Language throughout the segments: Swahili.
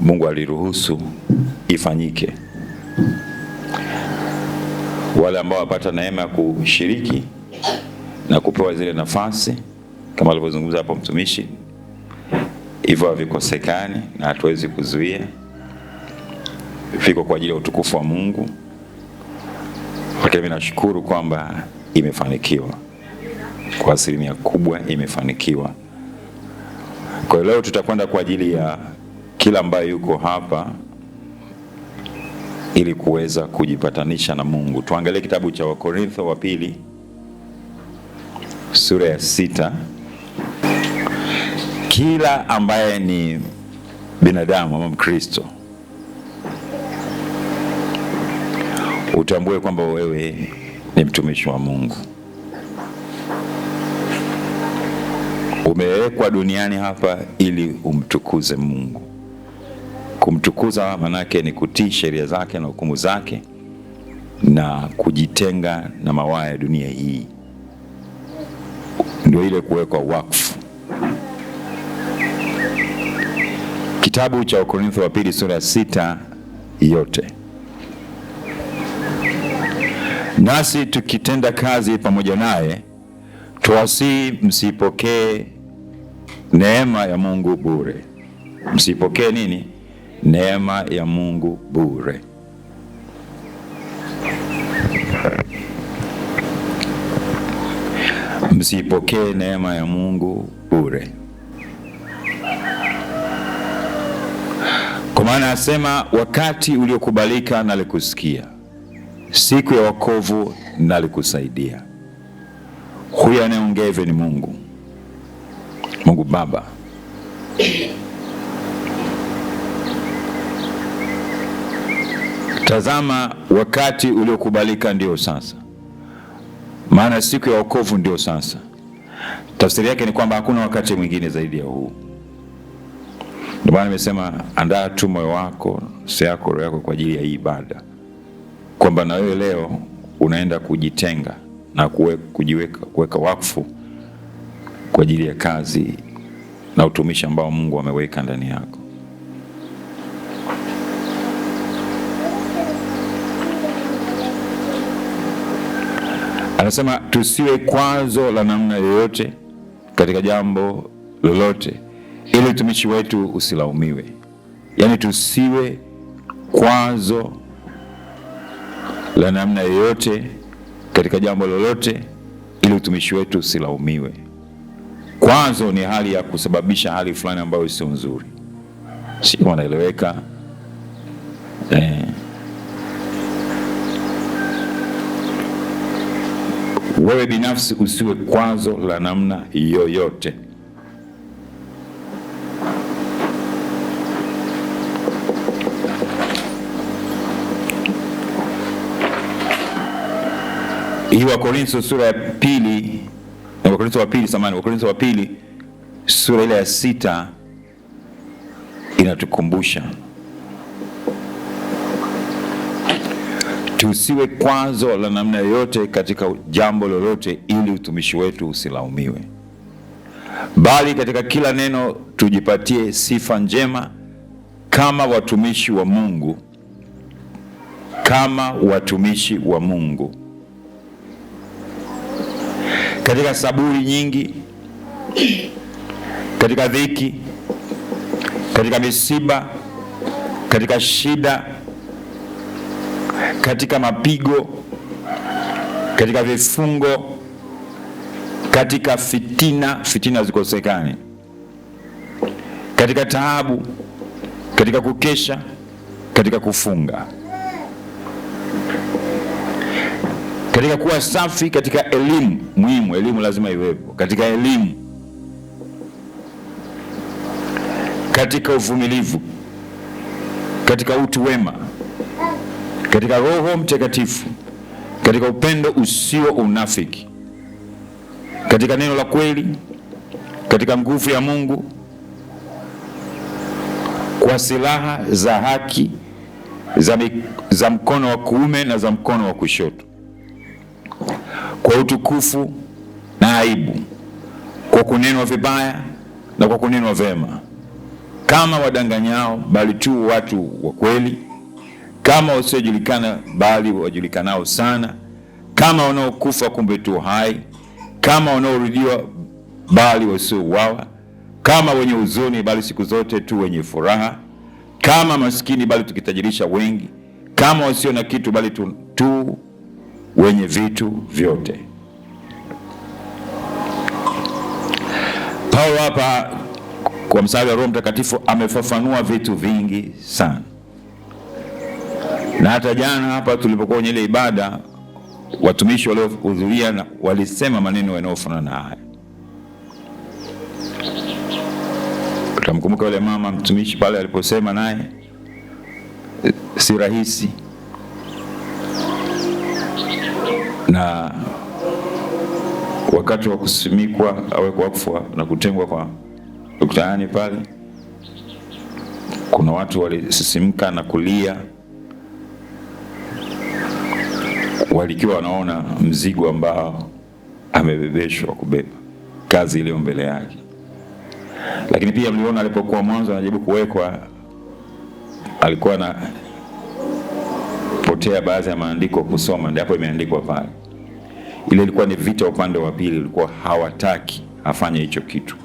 Mungu aliruhusu ifanyike. Wale ambao wapata neema ya kushiriki na kupewa zile nafasi kama alivyozungumza hapo mtumishi, hivyo havikosekani na hatuwezi kuzuia, viko kwa ajili ya utukufu wa Mungu. Lakini mimi nashukuru kwamba imefanikiwa, kwa asilimia kubwa imefanikiwa. Kwa leo tutakwenda kwa ajili ya kila ambaye yuko hapa ili kuweza kujipatanisha na Mungu. Tuangalie kitabu cha Wakorintho wa pili sura ya 6. Kila ambaye ni binadamu ama Mkristo, utambue kwamba wewe ni mtumishi wa Mungu. Umewekwa duniani hapa ili umtukuze Mungu. Kumtukuza manake ni kutii sheria zake na hukumu zake na kujitenga na mawaa ya dunia hii. Ndio ile kuwekwa wakfu. Kitabu cha Wakorintho wa pili sura ya 6 yote. Nasi tukitenda kazi pamoja naye, tuwasihi msipokee neema ya Mungu bure. Msipokee nini? Neema ya Mungu bure. Msipokee neema ya Mungu bure. Kwa maana asema, wakati uliokubalika nalikusikia, siku ya wokovu nalikusaidia. Huyu anayeongea hivyo ni Mungu, Mungu Baba. Tazama, wakati uliokubalika ndio sasa, maana siku ya wokovu ndio sasa. Tafsiri yake ni kwamba hakuna wakati mwingine zaidi ya huu. Ndio maana nimesema andaa tu moyo wako, nafsi yako, roho yako kwa ajili ya hii ibada, kwamba na wewe leo unaenda kujitenga na kuweka wakfu kwa ajili ya kazi na utumishi ambao Mungu ameweka ndani yako. Anasema tusiwe kwazo la namna yoyote katika jambo lolote, ili utumishi wetu usilaumiwe. Yaani tusiwe kwazo la namna yoyote katika jambo lolote, ili utumishi wetu usilaumiwe. Kwazo ni hali ya kusababisha hali fulani ambayo sio nzuri. Si wanaeleweka? Wewe binafsi usiwe kwazo la namna yoyote. Hii Wakorintho sura ya pili, Wakorintho wa pili sura ile ya 6 inatukumbusha tusiwe kwazo la namna yoyote katika jambo lolote, ili utumishi wetu usilaumiwe, bali katika kila neno tujipatie sifa njema kama watumishi wa Mungu, kama watumishi wa Mungu, katika saburi nyingi, katika dhiki, katika misiba, katika shida, katika mapigo, katika vifungo, katika fitina zikosekane, katika taabu, katika kukesha, katika kufunga, katika kuwa safi, katika elimu. Muhimu, elimu lazima iwepo. Katika elimu, katika uvumilivu, katika utu wema, katika Roho Mtakatifu, katika upendo usio unafiki, katika neno la kweli, katika nguvu ya Mungu, kwa silaha za haki za mkono wa kuume na za mkono wa kushoto, kwa utukufu na aibu, kwa kunenwa vibaya na kwa kunenwa vema, kama wadanganyao, bali tu watu wa kweli, kama wasiojulikana, bali wajulikanao sana, kama wanaokufa kumbe tu hai, kama wanaorudiwa, bali wasiouawa, kama wenye huzuni, bali siku zote tu wenye furaha, kama maskini, bali tukitajirisha wengi, kama wasio na kitu, bali tu wenye vitu vyote. Paulo hapa kwa msaada wa Roho Mtakatifu amefafanua vitu vingi sana, na hata jana hapa tulipokuwa kwenye ile ibada, watumishi waliohudhuria walisema maneno yanayofanana na haya. Tutamkumbuka yule mama mtumishi pale aliposema naye si rahisi, na wakati wa kusimikwa au wakfu na kutengwa kwa Dr. Annie pale, kuna watu walisisimka na kulia, walikiwa wanaona mzigo ambao amebebeshwa kubeba, kazi iliyo mbele yake. Lakini pia mliona alipokuwa mwanzo anajaribu kuwekwa, alikuwa na potea baadhi ya maandiko kusoma, ndipo imeandikwa pale. Ile ilikuwa ni vita upande wa pili, ilikuwa hawataki afanye hicho kitu.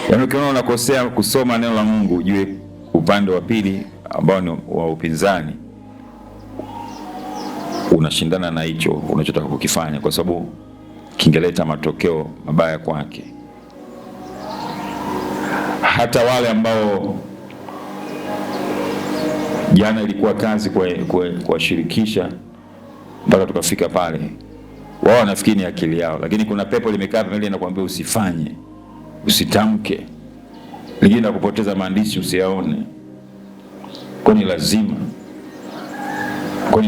Yaani ukiona unakosea kusoma neno la Mungu, ujue upande wa pili ambao ni wa upinzani unashindana na hicho unachotaka kukifanya, kwa sababu kingeleta matokeo mabaya kwake. Hata wale ambao jana ilikuwa kazi kuwashirikisha mpaka tukafika pale, wao wanafikiri ni akili yao, lakini kuna pepo limekaa pale linakuambia usifanye, usitamke, lingine na kupoteza maandishi usiyaone. Kwani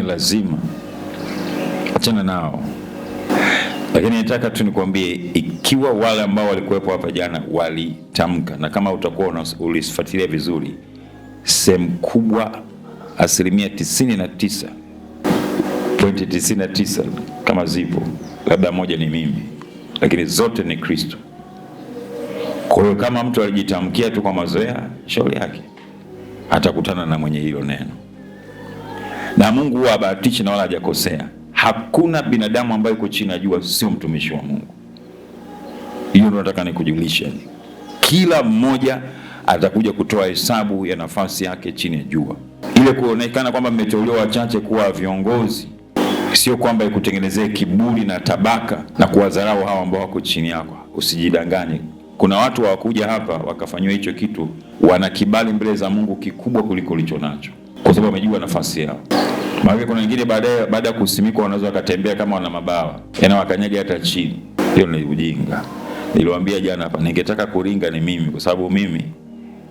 lazima achana nao. Lakini nataka tu nikwambie, ikiwa wale ambao walikuwepo hapa jana walitamka, na kama utakuwa ulifuatilia vizuri, sehemu kubwa, 99.99 kama zipo, labda moja ni mimi, lakini zote ni Kristo. Kwa hiyo kama mtu alijitamkia tu kwa mazoea, shauri yake, atakutana na mwenye hilo neno. Na Mungu huwa habatishi na wala hajakosea. Hakuna binadamu ambaye yuko chini ya jua sio mtumishi wa Mungu. Hiyo ndio nataka nikujulisha. Kila mmoja atakuja kutoa hesabu ya nafasi yake chini ya jua. Ile kuonekana kwamba mmeteuliwa wachache kuwa viongozi, sio kwamba ikutengenezee kiburi na tabaka na kuwadharau hao ambao wako chini yako. Usijidanganye. Kuna watu hawakuja hapa wakafanywa hicho kitu, wana kibali mbele za Mungu kikubwa kuliko ulicho nacho, kwa sababu wamejua nafasi yao. Maana kuna wengine baada ya kusimikwa wanaweza wakatembea kama wana mabawa, yaani wakanyaga hata chini. Hiyo ni ujinga. Niliwaambia jana hapa, ningetaka kuringa ni mimi, kwa sababu mimi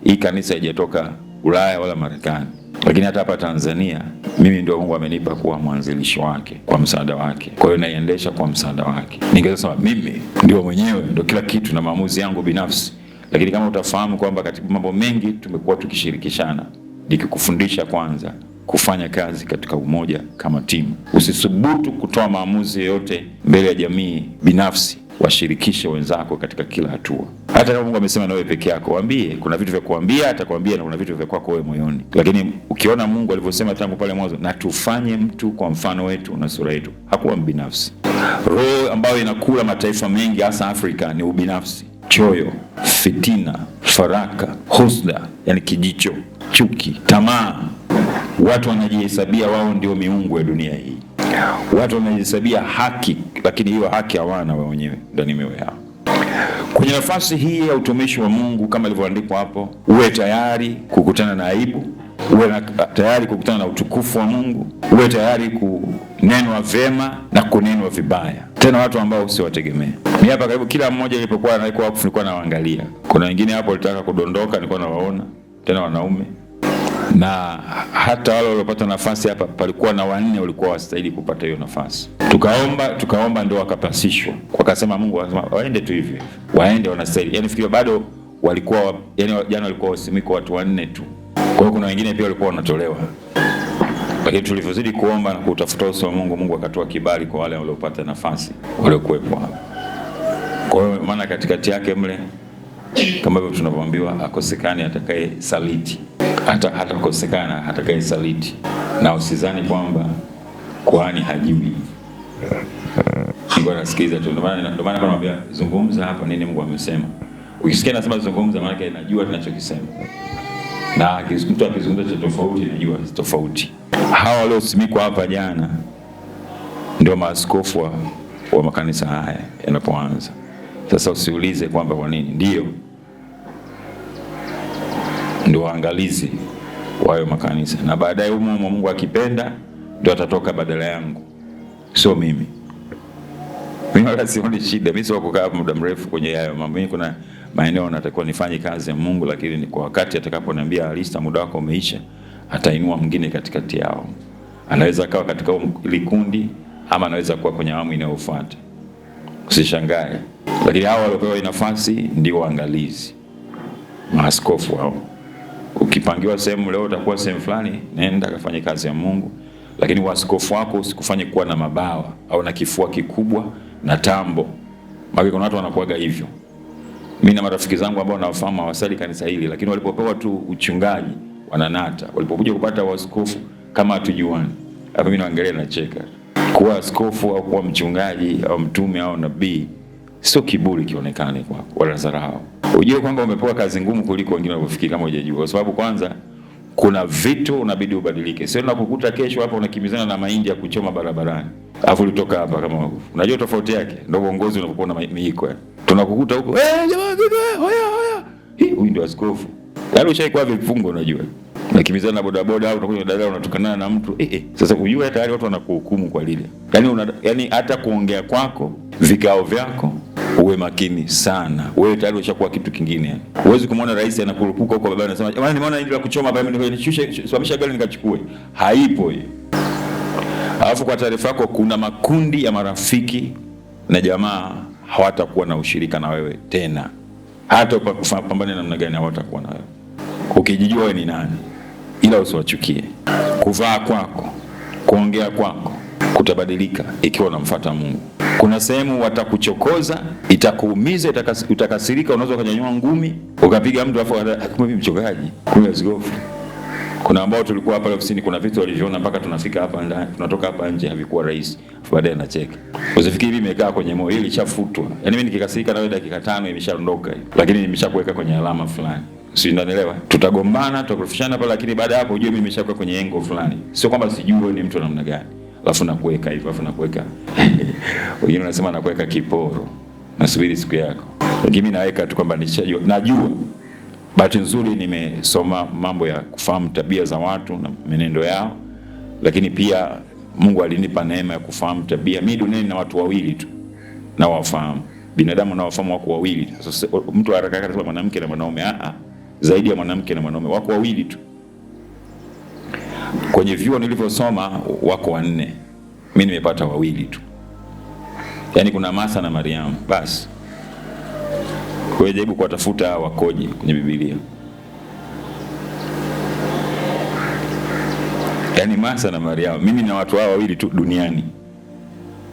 hii kanisa haijatoka Ulaya wala Marekani. Lakini hata hapa Tanzania mimi ndio Mungu amenipa kuwa mwanzilishi wake kwa msaada wake. Kwa hiyo naiendesha kwa msaada wake. Ningeweza sema mimi ndio mwenyewe, ndio kila kitu na maamuzi yangu binafsi. Lakini kama utafahamu kwamba katika mambo mengi tumekuwa tukishirikishana, nikikufundisha kwanza kufanya kazi katika umoja kama timu. Usisubutu kutoa maamuzi yote mbele ya jamii binafsi, washirikishe wenzako katika kila hatua. Hata kama Mungu amesema na wewe peke yako, waambie. Kuna vitu vya kuambia, atakwambia, na kuna vitu vya kwako wewe moyoni. Lakini ukiona Mungu alivyosema tangu pale mwanzo, na tufanye mtu kwa mfano wetu na sura yetu, hakuwa mbinafsi. Roho ambayo inakula mataifa mengi hasa Afrika ni ubinafsi, choyo, fitina, faraka, husda, yani kijicho, chuki, tamaa. Watu wanajihesabia wao ndio miungu ya dunia hii. Watu wanajihesabia haki, lakini hiyo haki hawana wao wenyewe ndani mioyo yao. Kwenye nafasi hii ya utumishi wa Mungu kama ilivyoandikwa hapo, uwe tayari kukutana na aibu, uwe tayari kukutana na utukufu wa Mungu, uwe tayari kunenwa vyema na kunenwa vibaya, tena watu ambao usiwategemea. Mimi hapa karibu kila mmoja nilipokuwa naiko hapo nilikuwa nawaangalia. Kuna wengine hapo walitaka kudondoka, nilikuwa nawaona, tena wanaume. Na hata wale waliopata nafasi hapa, palikuwa na 4 walikuwa wastahili kupata hiyo nafasi. Tukaomba ndio wakapasishwa. Wakasema Mungu akasema waende tu hivyo. Waende wanastahili. Yaani fikiri bado walikuwa, yani jana walikuwa wasimiko watu 4 tu. Kwa hiyo kuna wengine pia walikuwa wanatolewa. Lakini tulivyozidi kuomba na kutafuta uso wa Mungu, Mungu akatoa kibali kwa wale waliopata nafasi waliokuwepo hapa. Kwa hiyo maana katikati yake mle, kama hivyo tunavyoambiwa, akosekane atakaye saliti, hata kosekana atakaye saliti. Na usizani kwamba kuhani hajui. Ngoja nasikiza tu. Ndio maana nakwambia zungumza hapa nini Mungu amesema. Ukisikia nasema zungumza, maana yake najua tunachokisema. Na mtu akizungumza tofauti, najua tofauti. Hawa waliosimikwa hapa jana ndio maaskofu wa makanisa haya yanapoanza. Sasa usiulize kwamba kwa nini. Ndio waangalizi wa hayo makanisa, na baadaye Mungu akipenda ndio atatoka badala yangu, sio mimi. Mimi wala sioni shida. Mimi sio kukaa muda mrefu kwenye hayo mambo. Mimi kuna maeneo natakiwa nifanye kazi ya Mungu, lakini ni kwa wakati atakaponiambia Alista, muda wako umeisha, atainua mwingine katikati yao. Anaweza akawa katika ile kundi, ama anaweza kuwa kwenye awamu inayofuata. Usishangae. Lakini hao waliopewa nafasi ndio waangalizi, maaskofu hao. Ukipangiwa sehemu leo utakuwa sehemu fulani, nenda kafanye kazi ya Mungu. Lakini waskofu wako usikufanye kuwa na mabawa au na kifua kikubwa na tambo. Maana kuna watu wanakuaga hivyo. Mimi na marafiki zangu ambao nawafahamu hawasali kanisa hili, lakini walipopewa tu uchungaji wananata. Walipokuja kupata waskofu kama hatujuani. Hapo mimi naangalia na cheka. Kuwa askofu au kuwa mchungaji au mtume au nabii sio kiburi kionekane kwako wala dharau. Ujue kwamba umepewa kazi ngumu kuliko wengine wanafikiri kama hujajua. Kwa sababu kwanza kuna vitu unabidi ubadilike. Sio unakukuta kesho hapa unakimbizana na mahindi ya kuchoma barabarani. Alafu ulitoka hapa kama unajua tofauti yake. Ndio uongozi unapokuwa na miiko. Tunakukuta huko, jamaa hoya. Huyu ndio askofu. Yaani ushaikuwa vifungo unajua. Unakimbizana na bodaboda au unakuja dada unatukana na mtu. Sasa ujue tayari watu wanakuhukumu kwa lile. Yaani hata kuongea kwako, vikao vyako, uwe makini sana. Wewe tayari ushakuwa kitu kingine. Huwezi kumwona rais anakurupuka huko baba anasema, "Jamani nimeona hili la kuchoma hapa, mimi nishushe sababisha gari nikachukue." Haipo hiyo. Alafu kwa taarifa yako, kuna makundi ya marafiki na jamaa hawatakuwa na ushirika na wewe tena. Hata upambane namna gani hawatakuwa na wewe. Ukijijua wewe ni nani, ila usiwachukie. Kuvaa kwako, kuongea kwako kutabadilika ikiwa unamfuata Mungu. Kuna sehemu watakuchokoza, itakuumiza, utakasirika, unaweza kunyanyua ngumi, ukapiga mtu afu kama mimi mchungaji, kumbe askofu. Kuna ambao tulikuwa hapa ofisini, kuna vitu waliviona mpaka tunafika hapa ndani, tunatoka hapa nje havikuwa rahisi. Baadaye anacheka. Usifikiri mimi nimekaa kwenye moyo, hili chafutwa. Yaani mimi nikikasirika na wewe dakika 5 imeshaondoka, lakini nimeshakuweka kwenye alama fulani. Si unanielewa? Tutagombana, tutakurufishana hapa, lakini baada hapo ujue mimi nimeshakuwa kwenye engo fulani. Sio kwamba sijui wewe ni mtu namna gani. Alafu nakuweka hivyo, alafu nakuweka. Wengine wanasema nakuweka kiporo. Nasubiri siku yako. Lakini mimi naweka tu kwamba nishajua. Najua. Bahati nzuri nimesoma mambo ya kufahamu tabia za watu na menendo yao. Lakini pia Mungu alinipa neema ya kufahamu tabia. Mimi duniani na watu wawili tu na wafahamu. Binadamu na wafahamu wako wawili. Sasa mtu haraka anasema mwanamke na mwanaume. Zaidi ya mwanamke na mwanaume wako wawili tu. Kwenye vyuo nilivyosoma wako 4. Mimi nimepata 2 tu. Yaani kuna Martha na Mariamu basi. Kwa hiyo jaribu kuwatafuta wakoje kwenye Biblia. Yaani Martha na Mariamu, mimi na watu hao 2 tu duniani.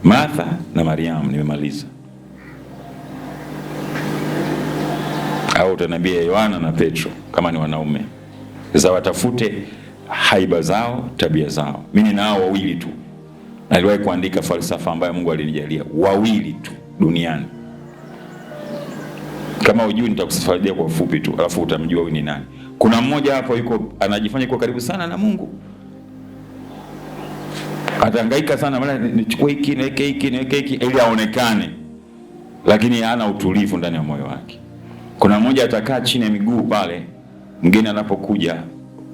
Martha na Mariamu nimemaliza. Au utaniambia Yohana na Petro kama ni wanaume. Sasa watafute haiba zao, tabia zao. Mimi nao 2 tu. Naliwahi kuandika falsafa ambayo Mungu alinijalia 2 tu duniani. Kama hujui nitakusifaidia kwa ufupi tu, alafu utamjua huyu ni nani. Kuna mmoja hapo yuko anajifanya yuko karibu sana na Mungu. Atahangaika sana maana nichukue hiki na hiki ili aonekane. Lakini hana utulivu ndani ya moyo wake. Kuna mmoja atakaa chini ya miguu pale, mgeni anapokuja,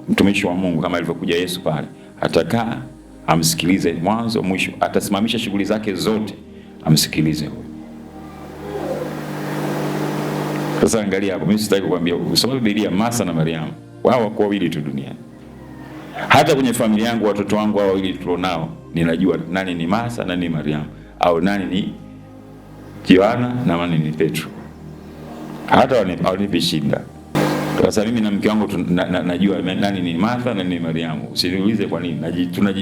mtumishi wa Mungu kama alivyokuja Yesu pale, atakaa amsikilize mwanzo mwisho, atasimamisha shughuli zake zote amsikilize huyo. Sasa angalia hapo, mimi sitaki kukwambia usome Biblia. Martha na Mariamu wao wako 2 tu duniani. Hata kwenye familia yangu watoto wangu hao 2 tulionao, ninajua nani ni Martha na nani ni Mariamu, au nani ni Yohana na nani ni Petro. Hata wanipi shida. Sasa mimi na mke wangu najua nani ni Martha na nani ni Mariamu. Usiniulize kwa nini.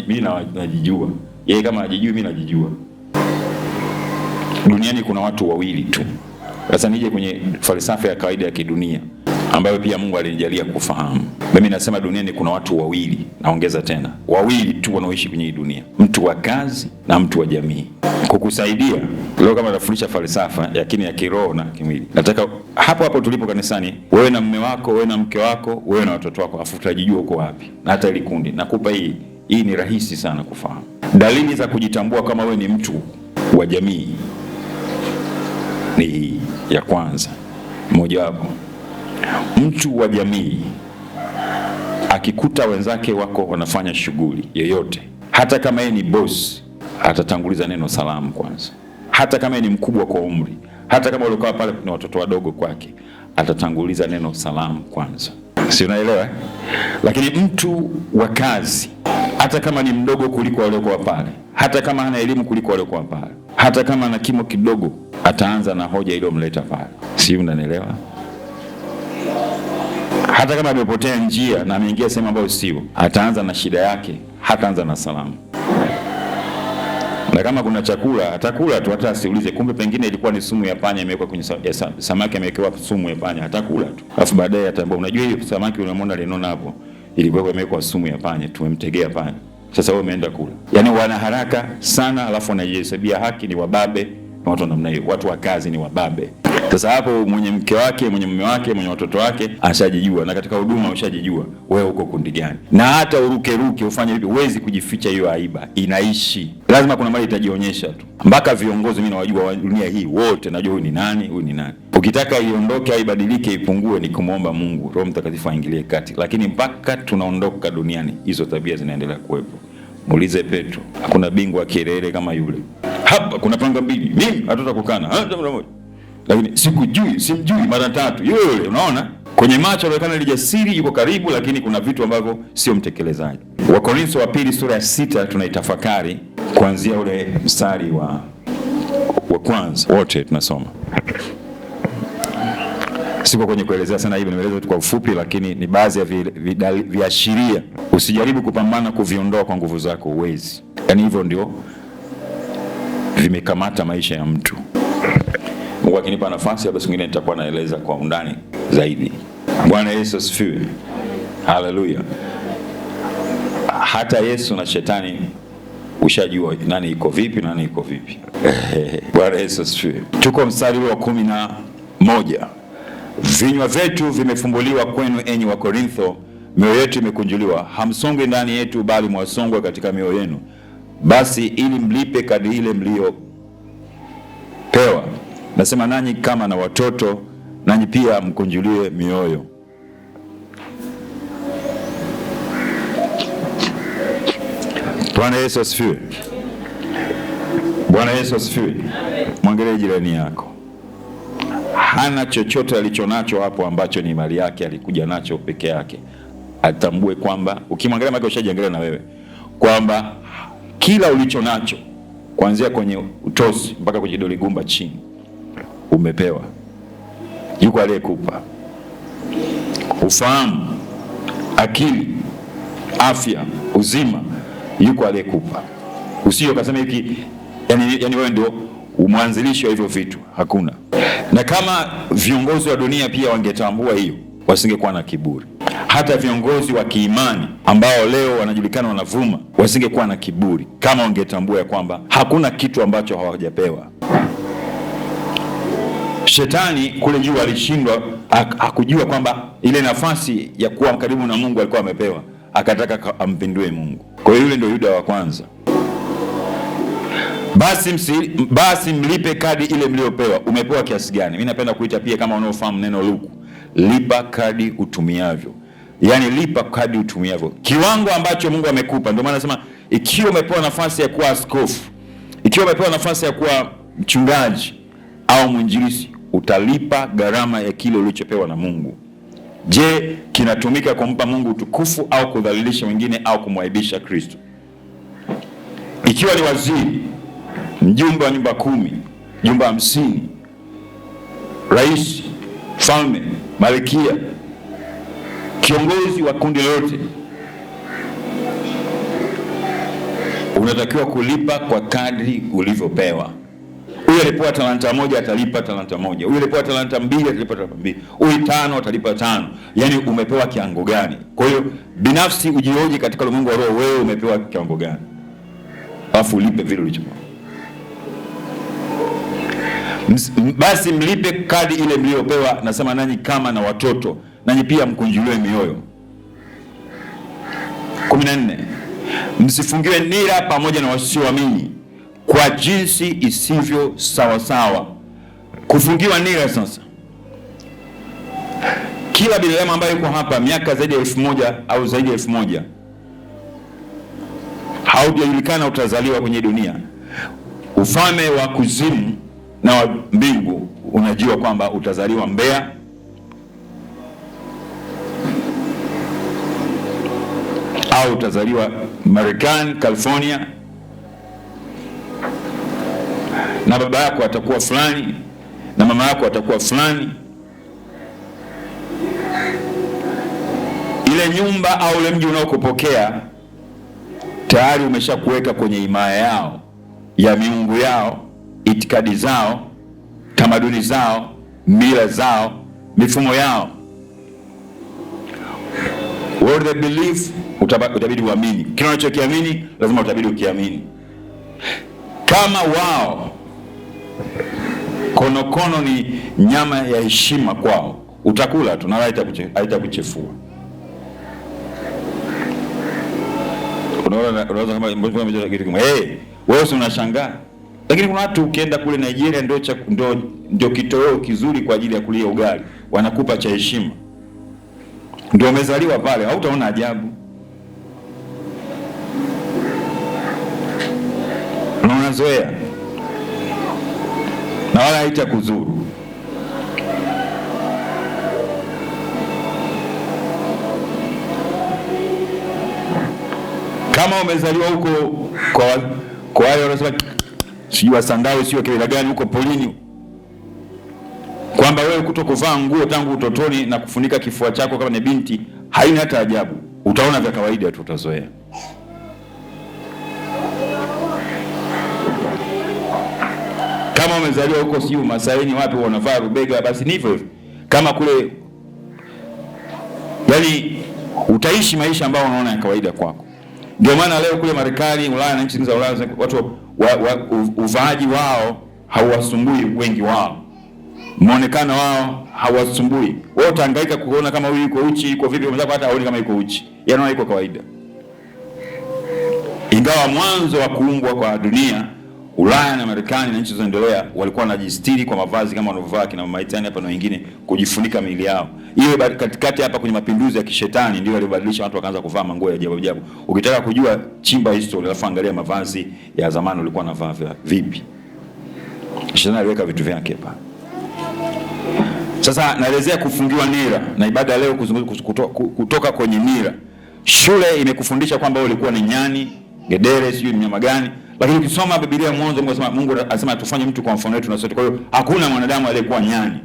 Mimi najijua. Yeye kama hajijui mimi najijua. Duniani kuna watu 2 tu Sasa nije kwenye falsafa ya kawaida ya kidunia ambayo pia Mungu alinijalia kufahamu. Mimi nasema duniani kuna watu wawili, naongeza tena, wawili tu wanaoishi kwenye hii dunia. Mtu wa kazi na mtu wa jamii. Kukusaidia leo kama nafundisha falsafa lakini ya kiroho na kimwili. Nataka hapo tulipo kanisani, wewe na mume wako, wewe na mke wako, wewe na watoto wako, afu utajijua uko wapi. Na hata ile kundi nakupa hii ni rahisi sana kufahamu. Dalili za kujitambua kama wewe ni mtu wa jamii ni hii ya kwanza. Mmoja wapo, mtu wa jamii akikuta wenzake wako wanafanya shughuli yoyote, hata kama yeye ni boss, atatanguliza neno salamu kwanza. Hata kama yeye ni mkubwa kwa umri, hata kama walikuwa pale kuna watoto wadogo kwake, atatanguliza neno salamu kwanza. Si unaelewa? Lakini mtu wa kazi, hata kama ni mdogo kuliko waliokuwa pale, hata kama hana elimu kuliko waliokuwa pale, hata kama ana kimo kidogo, ataanza na hoja iliyomleta pale. Si unanielewa? Hata kama amepotea njia na ameingia sehemu ambayo sio, ataanza na shida yake, hataanza na salamu. Na kama kuna chakula, atakula tu, hata asiulize kumbe pengine ilikuwa ni sumu ya panya imewekwa kwenye samaki, amewekewa sumu ya panya, atakula tu. Alafu baadaye atambua, unajua hiyo samaki unamwona linona hapo, ilikuwa imewekwa sumu ya panya, tumemtegea panya. Sasa wewe umeenda kula. Yaani wana haraka sana, alafu wanajihesabia haki, ni wababe. Watu namna hiyo, watu wa kazi ni wababe. Sasa hapo mwenye mke wake, mwenye mume wake, mwenye watoto wake ashajijua, na katika huduma ushajijua wewe uko kundi gani. Na hata uruke ufanye hivi, huwezi kujificha hiyo aiba, inaishi. Lazima kuna mali itajionyesha tu. Mpaka viongozi mimi nawajua wa dunia hii wote, najua huyu ni nani, huyu ni nani. Ukitaka iondoke au ibadilike ipungue, ni kumwomba Mungu, Roho Mtakatifu aingilie kati. Lakini mpaka tunaondoka duniani, hizo tabia zinaendelea kuwepo. Muulize Petro, hakuna bingwa kelele kama yule. Hapa kuna panga mbili, mimi hatutakukana hata mara moja. Lakini simjui mara tatu. Yule unaona? Kwenye macho anaonekana ni jasiri, yuko karibu, lakini kuna vitu ambavyo sio mtekelezaji. Wakorintho wa pili sura ya 6 tunaitafakari kuanzia ule mstari wa kwanza. Wote tunasoma. Siko kwenye kuelezea sana hivi, nimeeleza tu kwa ufupi, lakini ni baadhi ya viashiria. Usijaribu kupambana kuviondoa kwa nguvu zako, uwezi. Yaani hivyo ndio vimekamata maisha ya mtu. Mungu akinipa nafasi basi mwingine nitakuwa naeleza kwa undani zaidi. Bwana Yesu asifiwe. Haleluya. Hata Yesu na shetani ushajua nani iko vipi na nani iko vipi. Bwana Yesu asifiwe. Tuko mstari wa 11. Vinywa vyetu vimefumbuliwa kwenu enyi wa Korintho, mioyo yetu imekunjuliwa. Hamsongwi ndani yetu bali mwasongwa katika mioyo yenu. Basi ili mlipe kadri ile mliopewa. Nasema nanyi kama na watoto, nanyi pia mkunjuliwe mioyo. Bwana Yesu asifiwe. Bwana Yesu asifiwe. Mwangalie jirani yako. Hana chochote alichonacho hapo ambacho ni mali yake, alikuja nacho peke yake. Atambue kwamba ukimwangalia maki ushajiangalia na wewe kwamba kila ulicho nacho kuanzia kwenye utosi mpaka kwenye dole gumba chini umepewa. Yuko aliyekupa ufahamu, akili, afya, uzima, yuko aliyekupa. Usio kasema hiki yani wewe ndio umwanzilisho hivyo vitu, hakuna. Na kama viongozi wa dunia pia wangetambua hiyo, wasingekuwa na kiburi. Hata viongozi wa kiimani ambao leo wanajulikana wanavuma, wasingekuwa na kiburi kama wangetambua ya kwamba hakuna kitu ambacho hawajapewa. Shetani kule juu alishindwa, hakujua kwamba ile nafasi ya kuwa karibu na Mungu alikuwa amepewa, akataka ampindue Mungu. Kwa hiyo yule ndio Yuda wa kwanza. Basi mlipe kadi ile mliopewa. Umepewa kiasi gani? Mimi napenda kuita pia kama unaofahamu neno luku, lipa kadi utumiavyo. Yaani lipa kadi utumiavyo. Kiwango ambacho Mungu amekupa. Ndio maana nasema ikiwa umepewa nafasi ya kuwa askofu, ikiwa umepewa nafasi ya kuwa mchungaji au mwinjilisti, utalipa gharama ya kile ulichopewa na Mungu. Je, kinatumika kumpa Mungu utukufu au kudhalilisha wengine au kumwaibisha Kristo? Ikiwa ni waziri, mjumbe wa nyumba 10, nyumba 50, rais, falme, malkia, kiongozi wa kundi lote, unatakiwa kulipa kwa kadri ulivyopewa. Huyu alipewa talanta moja atalipa talanta moja, huyu alipewa talanta mbili atalipa talanta mbili, huyu 5 atalipa 5. Yaani umepewa kiwango gani? Kwa hiyo binafsi ujioje katika ulimwengu wa roho, wewe umepewa kiwango gani, alafu ulipe vile ulichopewa. Basi mlipe kadi ile mliopewa, nasema nanyi kama na watoto, nanyi pia mkunjuliwe mioyo. 14. Msifungiwe nira pamoja na wasioamini kwa jinsi isivyo sawa sawa. Kufungiwa nira sasa, kila binadamu ambaye yuko hapa miaka zaidi ya 1000 au zaidi ya 1000, haujajulikana utazaliwa kwenye dunia. Ufalme wa kuzimu na wa mbingu unajua kwamba utazaliwa Mbeya, au utazaliwa Marekani, California, na baba yako atakuwa fulani na mama yako atakuwa fulani. Ile nyumba au ile mji unaokupokea tayari umeshakuweka kwenye himaya yao ya miungu yao, itikadi zao, tamaduni zao, mila zao, mifumo yao. What they believe utabidi uamini. Kile unachokiamini lazima utabidi ukiamini. Kama wao konokono ni nyama ya heshima kwao, utakula tu na haitakuchefua. Unaweza kama kitu kama wewe unashangaa, lakini kuna watu ukienda kule Nigeria ndio kitoweo kizuri kwa ajili ya kulia ugali, wanakupa cha heshima, ndio umezaliwa pale, hautaona ajabu. Unazoea na wala haitakuzuru. Kama umezaliwa huko kwa wale wanasema sijui Sandawe sio kile gani huko polini, kwamba wewe kutokuvaa nguo tangu utotoni na kufunika kifua chako kama ni binti, haina hata ajabu. Utaona vya kawaida tu, utazoea. Kama umezaliwa huko sio Masaini wapi wanavaa rubega, basi ni hivyo. Kama kule, yani utaishi maisha ambayo unaona ya kawaida kwako. Ndio maana leo kule Marekani, Ulaya na nchi za Ulaya watu uvaaji wao hauwasumbui wengi wao. Muonekano wao hauwasumbui. Wao utahangaika kuona kama huyu yuko uchi, yuko vipi, unaweza hata haoni kama yuko uchi. Yanaona yuko kawaida. Ingawa mwanzo wa kuumbwa kwa dunia, Ulaya na Marekani na nchi zinazoendelea walikuwa wanajistiri kwa mavazi kama wanavyovaa kina Maitani hapa na wengine, kujifunika miili yao. Hiyo katikati hapa kwenye mapinduzi ya kishetani ndio walibadilisha watu wakaanza kuvaa manguo ya ajabu ajabu. Ukitaka kujua chimba history, alafu angalia mavazi ya zamani walikuwa wanavaa vipi. Shetani aliweka vitu vyake hapa. Sasa naelezea kufungiwa nira na ibada leo kutoka kwenye nira. Shule imekufundisha kwamba ulikuwa ni nyani, gedere, sio mnyama gani. Lakini ukisoma Biblia mwanzo Mungu anasema tufanye mtu kwa mfano wetu na sote. Kwa hiyo hakuna mwanadamu aliyekuwa nyani.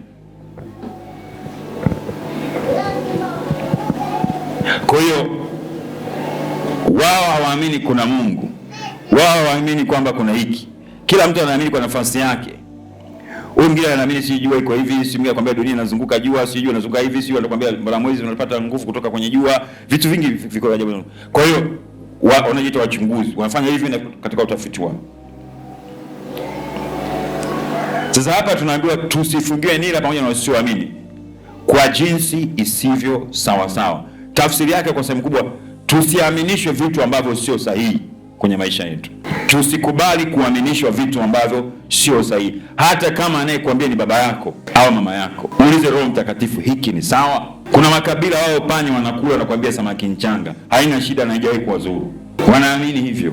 Kwa hiyo wao hawaamini kuna Mungu. Wao hawaamini kwamba kuna hiki. Kila mtu anaamini kwa nafasi yake. Huyu mwingine anaamini si jua iko hivi, si mwingine anakuambia dunia inazunguka jua, si jua inazunguka hivi, si anakuambia bara mwezi unapata nguvu kutoka kwenye jua. Vitu vingi viko ajabu. Kwa hiyo wanajiita wachunguzi, wanafanya hivi katika utafiti wao. Sasa hapa tunaambiwa tusifungiwe nira pamoja na wasioamini kwa jinsi isivyo sawa sawa. Tafsiri yake kwa sehemu kubwa, tusiaminishwe vitu ambavyo sio sahihi kwenye maisha yetu. Tusikubali kuaminishwa vitu ambavyo sio sahihi. Hata kama anayekuambia ni baba yako au mama yako, uulize Roho Mtakatifu, hiki ni sawa? Kuna makabila wao panya wanakula na kuambia samaki mchanga, haina shida na haijawahi kuwazuru. Wanaamini hivyo.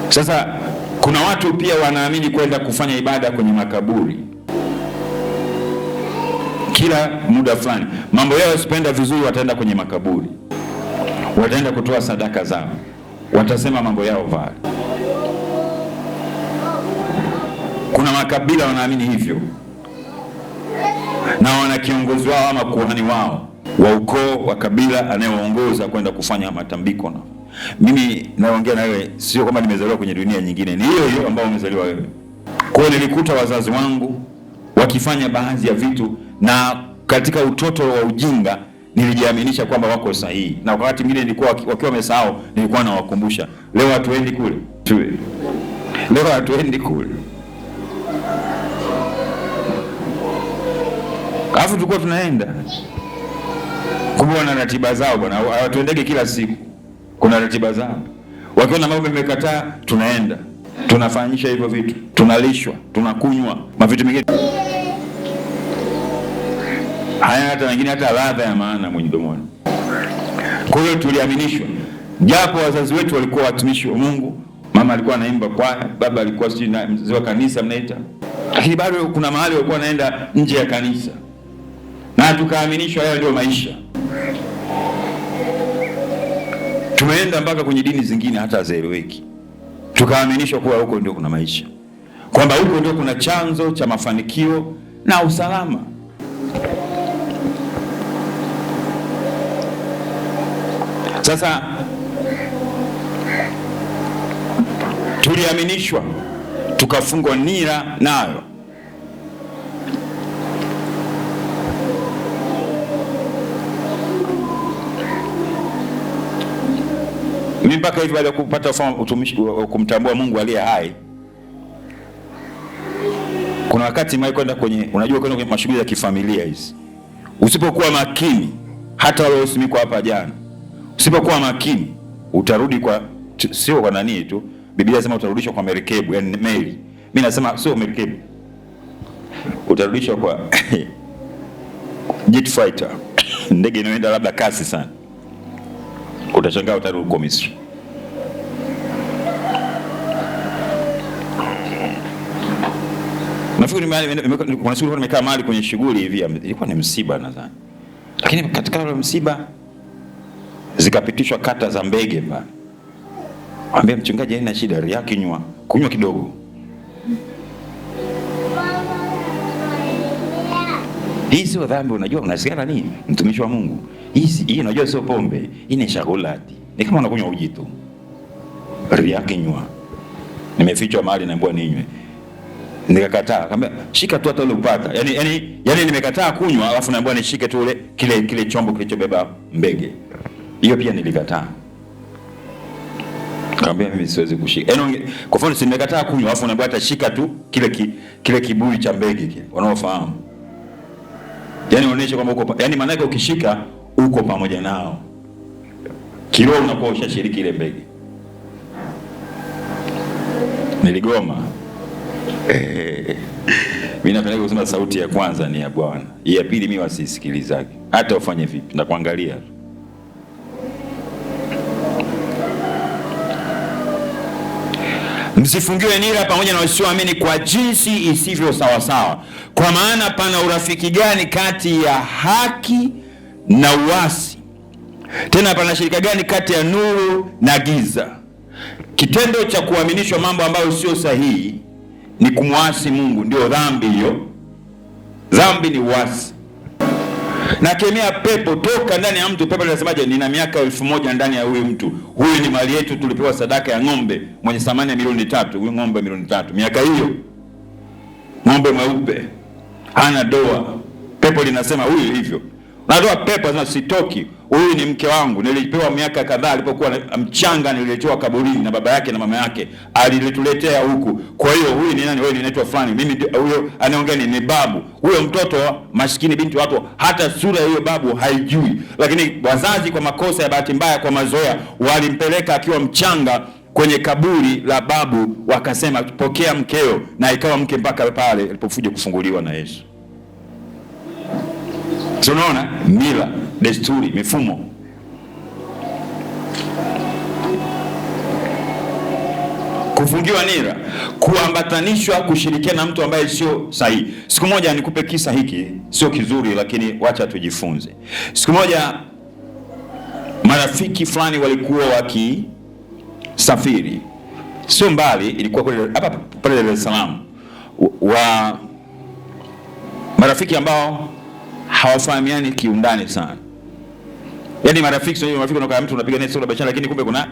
Sasa kuna watu pia wanaamini kwenda kufanya ibada kwenye makaburi kila muda fulani. Mambo yao yasipenda vizuri, wataenda kwenye makaburi, wataenda kutoa sadaka zao, watasema mambo yao vale. Kuna makabila wanaamini hivyo, na wana kiongozi wao ama kuhani wao. wa ukoo wa kabila anayewaongoza kwenda kufanya matambiko. Na mimi naongea na wewe, sio kwamba nimezaliwa kwenye dunia nyingine, ni hiyo hiyo ambayo umezaliwa wewe. Kwa hiyo nilikuta wazazi wangu wakifanya baadhi ya vitu, na katika utoto wa ujinga nilijiaminisha kwamba wako sahihi, na wakati mwingine nilikuwa wakiwa wamesahau, nilikuwa nawakumbusha, leo hatuendi kule, leo hatuendi kule. Alafu tulikuwa tunaenda, kumbe wana ratiba zao bwana, hawatuendege kila siku, kuna ratiba zao. Wakiona mambo yamekataa, tunaenda tunafanyisha hivyo vitu, tunalishwa, tunakunywa mavitu mengine haya, hata wengine hata ladha ya maana mwenye domoni. Kwa hiyo tuliaminishwa, japo wazazi wetu walikuwa watumishi wa Mungu. Mama alikuwa anaimba kwaya, baba alikuwa sijui na mzee wa kanisa mnaita, lakini bado kuna mahali walikuwa wanaenda nje ya kanisa, na tukaaminishwa hayo ndio maisha. Tumeenda mpaka kwenye dini zingine hata hazieleweki, tukaaminishwa kuwa huko ndio kuna maisha, kwamba huko ndio kuna chanzo cha mafanikio na usalama. Sasa tuliaminishwa, tukafungwa nira nayo. Mimi mpaka hivi baada ya kupata ufahamu utumishi wa kumtambua Mungu aliye hai, kuna wakati mimi kwenda kwenye, unajua kwenda kwenye mashughuli ya kifamilia hizi, usipokuwa makini, hata wale usimiko hapa jana, usipokuwa makini utarudi kwa, sio kwa nani tu, Biblia inasema utarudishwa kwa merikebu, yani meli. Mimi nasema sio merikebu, utarudishwa kwa jet fighter, ndege inayoenda labda kasi sana. Utashangaa utarudi kwa Misri. Nafikiri kuna siku nimekaa mahali kwenye shughuli hivi, ilikuwa ni msiba nadhani, lakini katika ile msiba zikapitishwa kata za Mbege pale. Mwambie mchungaji haina shida, ria kunywa kidogo. Hii sio dhambi, unajua unasikia nini? Mtumishi wa Mungu. Hii unajua sio pombe, hii ni chokolati. Ni kama unakunywa uji tu. Ria kinywa. Nimefichwa mahali naambiwa ninywe. Nikakataa, akamwambia shika tu hata ule upata. Yaani nimekataa kunywa, alafu naambiwa nishike tu ule kile chombo kilichobeba mbege. Hiyo pia nilikataa. Kaambia mimi siwezi kushika. Kwa mfano si nimekataa kunywa, alafu naambiwa atashika tu kile kiburi cha mbege kile. Wanaofahamu. Yaani unaonyesha kwamba uko, yaani maana yake ukishika uko pamoja nao. Kiroho unakuwa ushashiriki ile mbege. Niligoma. Mimi napenda kusema sauti ya kwanza ni ya Bwana. Ya pili mimi wasisikilizake. Hata ufanye vipi na kuangalia. Msifungiwe nira pamoja na wasioamini kwa jinsi isivyo sawa sawa. Kwa maana pana urafiki gani kati ya haki na uasi? Tena pana shirika gani kati ya nuru na giza? Kitendo cha kuaminishwa mambo ambayo sio sahihi ni kumwasi Mungu, ndio dhambi hiyo. Dhambi ni uasi. Na kemea pepo toka ndani ya mtu. Pepo linasemaje? Nina miaka 1000 ndani ya huyu mtu. Huyu ni mali yetu, tulipewa sadaka ya ng'ombe mwenye thamani ya milioni 3. Huyu ng'ombe milioni 3. Miaka hiyo ng'ombe mweupe hana doa. Pepo linasema huyu hivyo. Unatoa pepo anasema sitoki. Huyu ni mke wangu, nilipewa miaka kadhaa alipokuwa mchanga, nililetewa kaburini na baba yake na mama yake, alituletea huku. Kwa hiyo huyu ni nani? Wewe unaitwa fulani. Mimi huyo anaongea ni babu. Huyo mtoto maskini binti watu hata sura ya huyo babu haijui. Lakini wazazi kwa makosa ya bahati mbaya, kwa mazoea, walimpeleka akiwa mchanga kwenye kaburi la babu, wakasema pokea mkeo, na ikawa mke mpaka pale alipofuja kufunguliwa na Yesu. Tunaona mila, desturi, mifumo. Kufungiwa nira, kuambatanishwa, kushirikiana na mtu ambaye sio sahihi. Siku moja nikupe kisa hiki, sio kizuri lakini wacha tujifunze. Siku moja marafiki fulani walikuwa wakisafiri. Sio mbali, ilikuwa kule hapa pale Dar es Salaam. Marafiki ambao hawafahamiani kiundani sana. Yaani marafiki unakaa mtu unapiga naye sura biashara, lakini kumbe kuna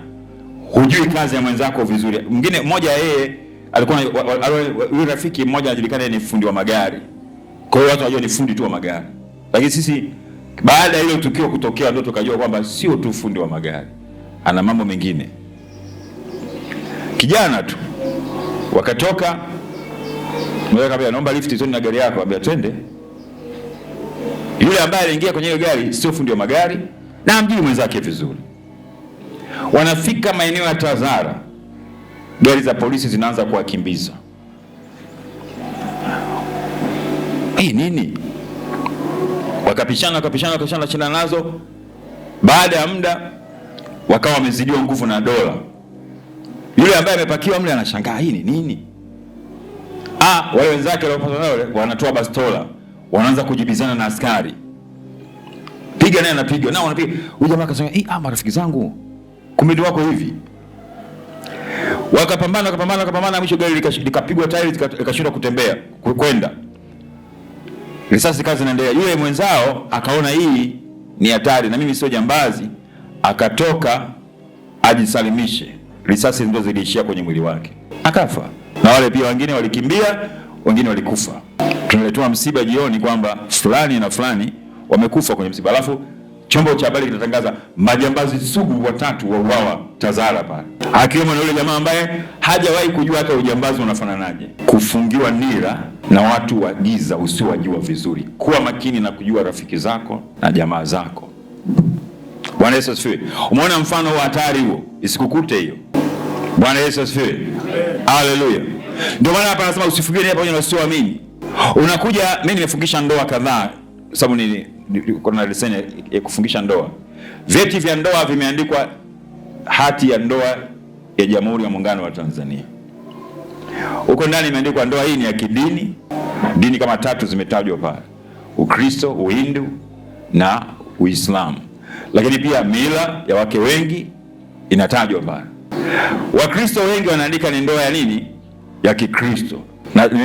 hujui kazi ya mwenzako vizuri. Mwingine mmoja yeye alikuwa yule rafiki mmoja anajulikana ni fundi wa magari. Kwa hiyo watu wajua ni fundi tu wa magari. Lakini sisi baada ya ile tukio kutokea ndio tukajua kwamba sio tu fundi wa magari, ana mambo mengine. Kijana tu wakatoka, mmoja akamwambia naomba lift tu na gari yako, akamwambia twende. Yule ambaye aliingia kwenye ile gari sio fundi wa magari na amjui mwenzake vizuri. Wanafika maeneo ya Tazara, gari za polisi zinaanza kuwakimbiza. Nini? Wakapishana china nazo. Baada ya muda wakawa wamezidiwa nguvu na dola. Yule ambaye amepakiwa mle anashangaa hii ni nini? Wale wenzake wale wanatoa bastola, wanaanza kujibizana na askari. Piga naye anapiga, nao wanapiga. Huyu jamaa akasema, marafiki zangu, kumbe ndio wako hivi. Wakapambana, mwisho gari likapigwa tairi likashindwa kutembea kwenda. Risasi kazi inaendelea. Yule mwenzao akaona hii ni hatari na mimi sio jambazi, akatoka ajisalimishe. Risasi ndio ziliishia kwenye mwili wake, akafa. Na wale pia wengine walikimbia, wengine walikufa. Tunaletewa msiba jioni kwamba fulani na fulani wamekufa kwenye msiba. Alafu chombo cha habari kinatangaza majambazi sugu 3 wauawa Tazara pale. Akiwemo na yule jamaa ambaye hajawahi kujua hata ujambazi unafananaje. Kufungiwa nira na watu wa giza usiowajua vizuri. Kuwa makini na kujua rafiki zako na jamaa zako. Bwana Yesu asifiwe. Umeona mfano wa hatari huo? Isikukute hiyo. Bwana Yesu asifiwe. Haleluya. Ndio maana hapa anasema usifungie nia pamoja na wasioamini. Unakuja, mimi nimefungisha ndoa kadhaa sababu kuna leseni ya kufungisha ndoa. Vyeti vya ndoa vimeandikwa hati ya ndoa ya Jamhuri ya Muungano wa Tanzania. Huko ndani imeandikwa ndoa hii ni ya kidini. Dini kama 3 zimetajwa pale: Ukristo, Uhindu na Uislamu. Lakini pia mila ya wake wengi inatajwa pale. Wakristo wengi wanaandika ni ndoa ya nini? Ya Kikristo.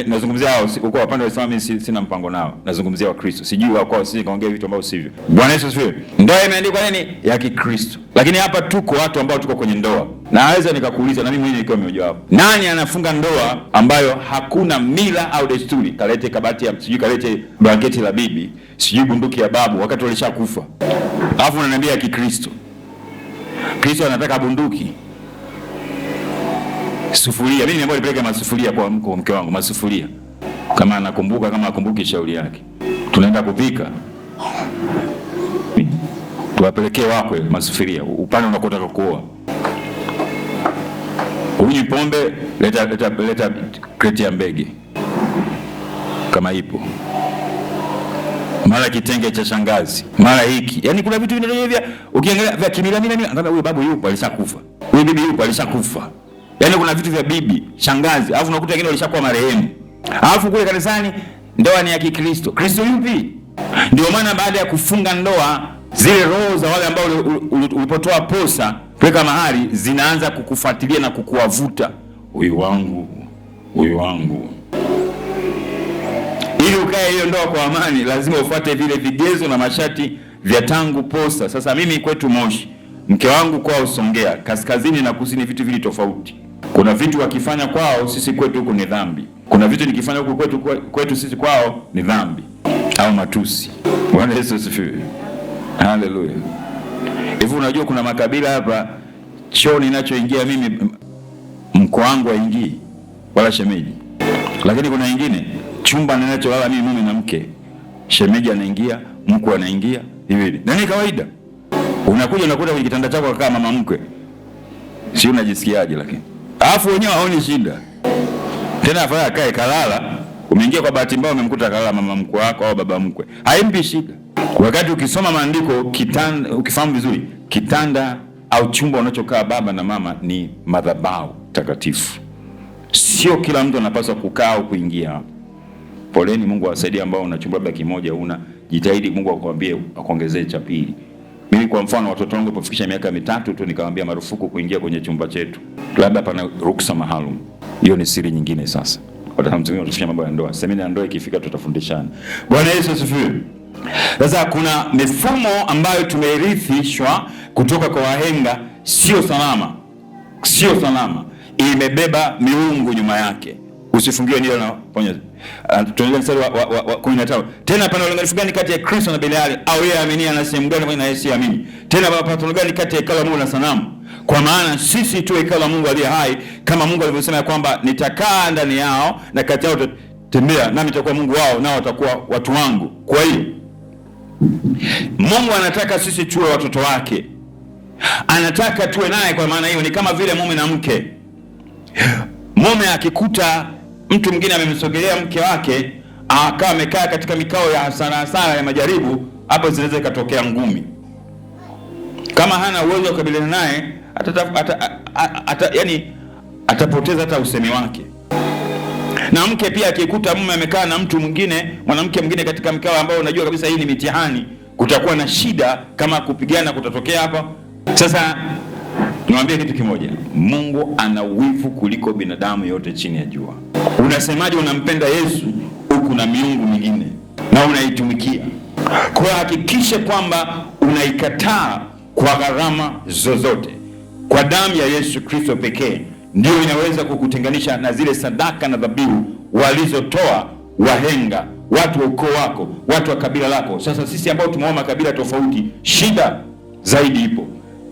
Nazungumzia hao uko upande wa Uislamu, sina mpango nao. Nazungumzia Wakristo. Sijui wao sisi kaongea vitu ambavyo sivyo. Bwana Yesu asifiwe. Ndoa imeandikwa nini? Ya Kikristo. Lakini hapa tuko watu ambao tuko kwenye ndoa. Na naweza nikakuuliza na mimi mwenyewe nikiwa mmoja wapo. Nani anafunga ndoa ambayo hakuna mila au desturi? Kalete kabati ya sijui, kalete blanketi la bibi, sijui bunduki ya babu wakati walishakufa. Alafu unaniambia ya Kikristo. Kristo anataka bunduki. Sufuria. Mimi niambaye nipeleke masufuria kwa mke wangu, masufuria. Kama anakumbuka, kama akumbuki shauri yake. Tunaenda kupika. Tuwapelekee wakwe masufuria. Upande unakotaka kuoa. Unywi pombe, leta kreti ya mbege. Kama ipo. Mara kitenge cha shangazi, mara hiki. Yaani kuna vitu vinavyo ukiangalia vya kimila angalia huyu babu yupo alishakufa. Huyu bibi yupo alishakufa. Yaani kuna vitu vya bibi, shangazi, alafu unakuta wengine walishakuwa marehemu. Alafu kule kanisani ndoa ni ya Kikristo. Kristo yupi? Ndio maana baada ya kufunga ndoa, zile roho za wale ambao ulipotoa posa kuweka mahali zinaanza kukufuatilia na kukuwavuta. Huyu wangu. Ili ukae hiyo ndoa kwa amani, lazima ufuate vile vigezo na masharti vya tangu posa. Sasa mimi kwetu Moshi, mke wangu kwao Songea, kaskazini na kusini vitu vili tofauti. Kuna vitu wakifanya kwao sisi kwetu huko ni dhambi. Kuna vitu nikifanya huko kwetu sisi kwao ni dhambi au matusi. Bwana Yesu asifiwe. Haleluya. Hivi unajua kuna makabila hapa choo ninachoingia mimi mko wangu haingii wala shemeji. Lakini kuna wengine chumba ninacholala mimi mume na mke, shemeji anaingia, mkwe anaingia, hivi. Na ni kawaida. Unakuja unakuta kwenye kitanda chako kama mama mkwe. Si unajisikiaje lakini? Alafu wenyewe haoni shida. Tena afanya akae kalala, umeingia kwa bahati mbaya umemkuta kalala mama mkwe wako au baba mkwe. Haimpi shida. Wakati ukisoma maandiko kitanda, ukifahamu vizuri, kitanda au chumba unachokaa baba na mama ni madhabahu takatifu. Sio kila mtu anapaswa kukaa au kuingia hapo. Poleni, Mungu awasaidie ambao una chumba labda kimoja una. Jitahidi Mungu akwambie akuongezee cha pili. Mimi kwa mfano watoto wangu walipofikisha miaka 3 tu nikamwambia marufuku kuingia kwenye chumba chetu. Labda pana ruksa maalum. Hiyo ni siri nyingine sasa. Watatufundisha mambo ya ndoa. Semina ya ndoa ikifika tutafundishana. Bwana Yesu asifiwe. Sasa kuna mifumo ambayo tumerithishwa kutoka kwa wahenga, sio salama. Sio salama. Imebeba miungu nyuma yake. Usifungiwe ndio na ponya. Tunaanza mstari wa 15. Tena pana ulinganifu gani kati ya Kristo na Beliali, au yeye aamini na sehemu gani na yeye siamini? Tena pana gani kati ya hekalu la Mungu na sanamu? Kwa maana sisi tu hekalu la Mungu aliye hai, kama Mungu alivyosema kwamba nitakaa ndani yao na kati yao tembea, nami nitakuwa Mungu wao nao watakuwa watu wangu. Kwa hiyo Mungu anataka sisi tuwe watoto wake. Anataka tuwe naye. Kwa maana hiyo ni kama vile mume na mke. Mume akikuta mtu mwingine amemsogelea mke wake, akawa amekaa katika mikao ya hasara ya majaribu, hapo zinaweza ikatokea ngumi. Kama hana uwezo wa kukabiliana naye, atapoteza hata usemi wake. Na mke pia akikuta mume amekaa na mtu mwingine, mwanamke mwingine katika mkao ambao unajua kabisa hii ni mitihani, kutakuwa na shida, kama kupigana kutatokea hapa. Sasa niwaambie kitu kimoja, Mungu ana wivu kuliko binadamu yote chini ya jua. Unasemaje unampenda Yesu huku na miungu mingine na unaitumikia? Kwa hakikisha kwamba unaikataa kwa gharama zozote. Kwa damu ya Yesu Kristo pekee ndio inaweza kukutenganisha na zile sadaka na dhabihu walizotoa wahenga, watu wa ukoo wako, watu wa kabila lako. Sasa sisi ambao tumeoa kabila tofauti, shida zaidi ipo.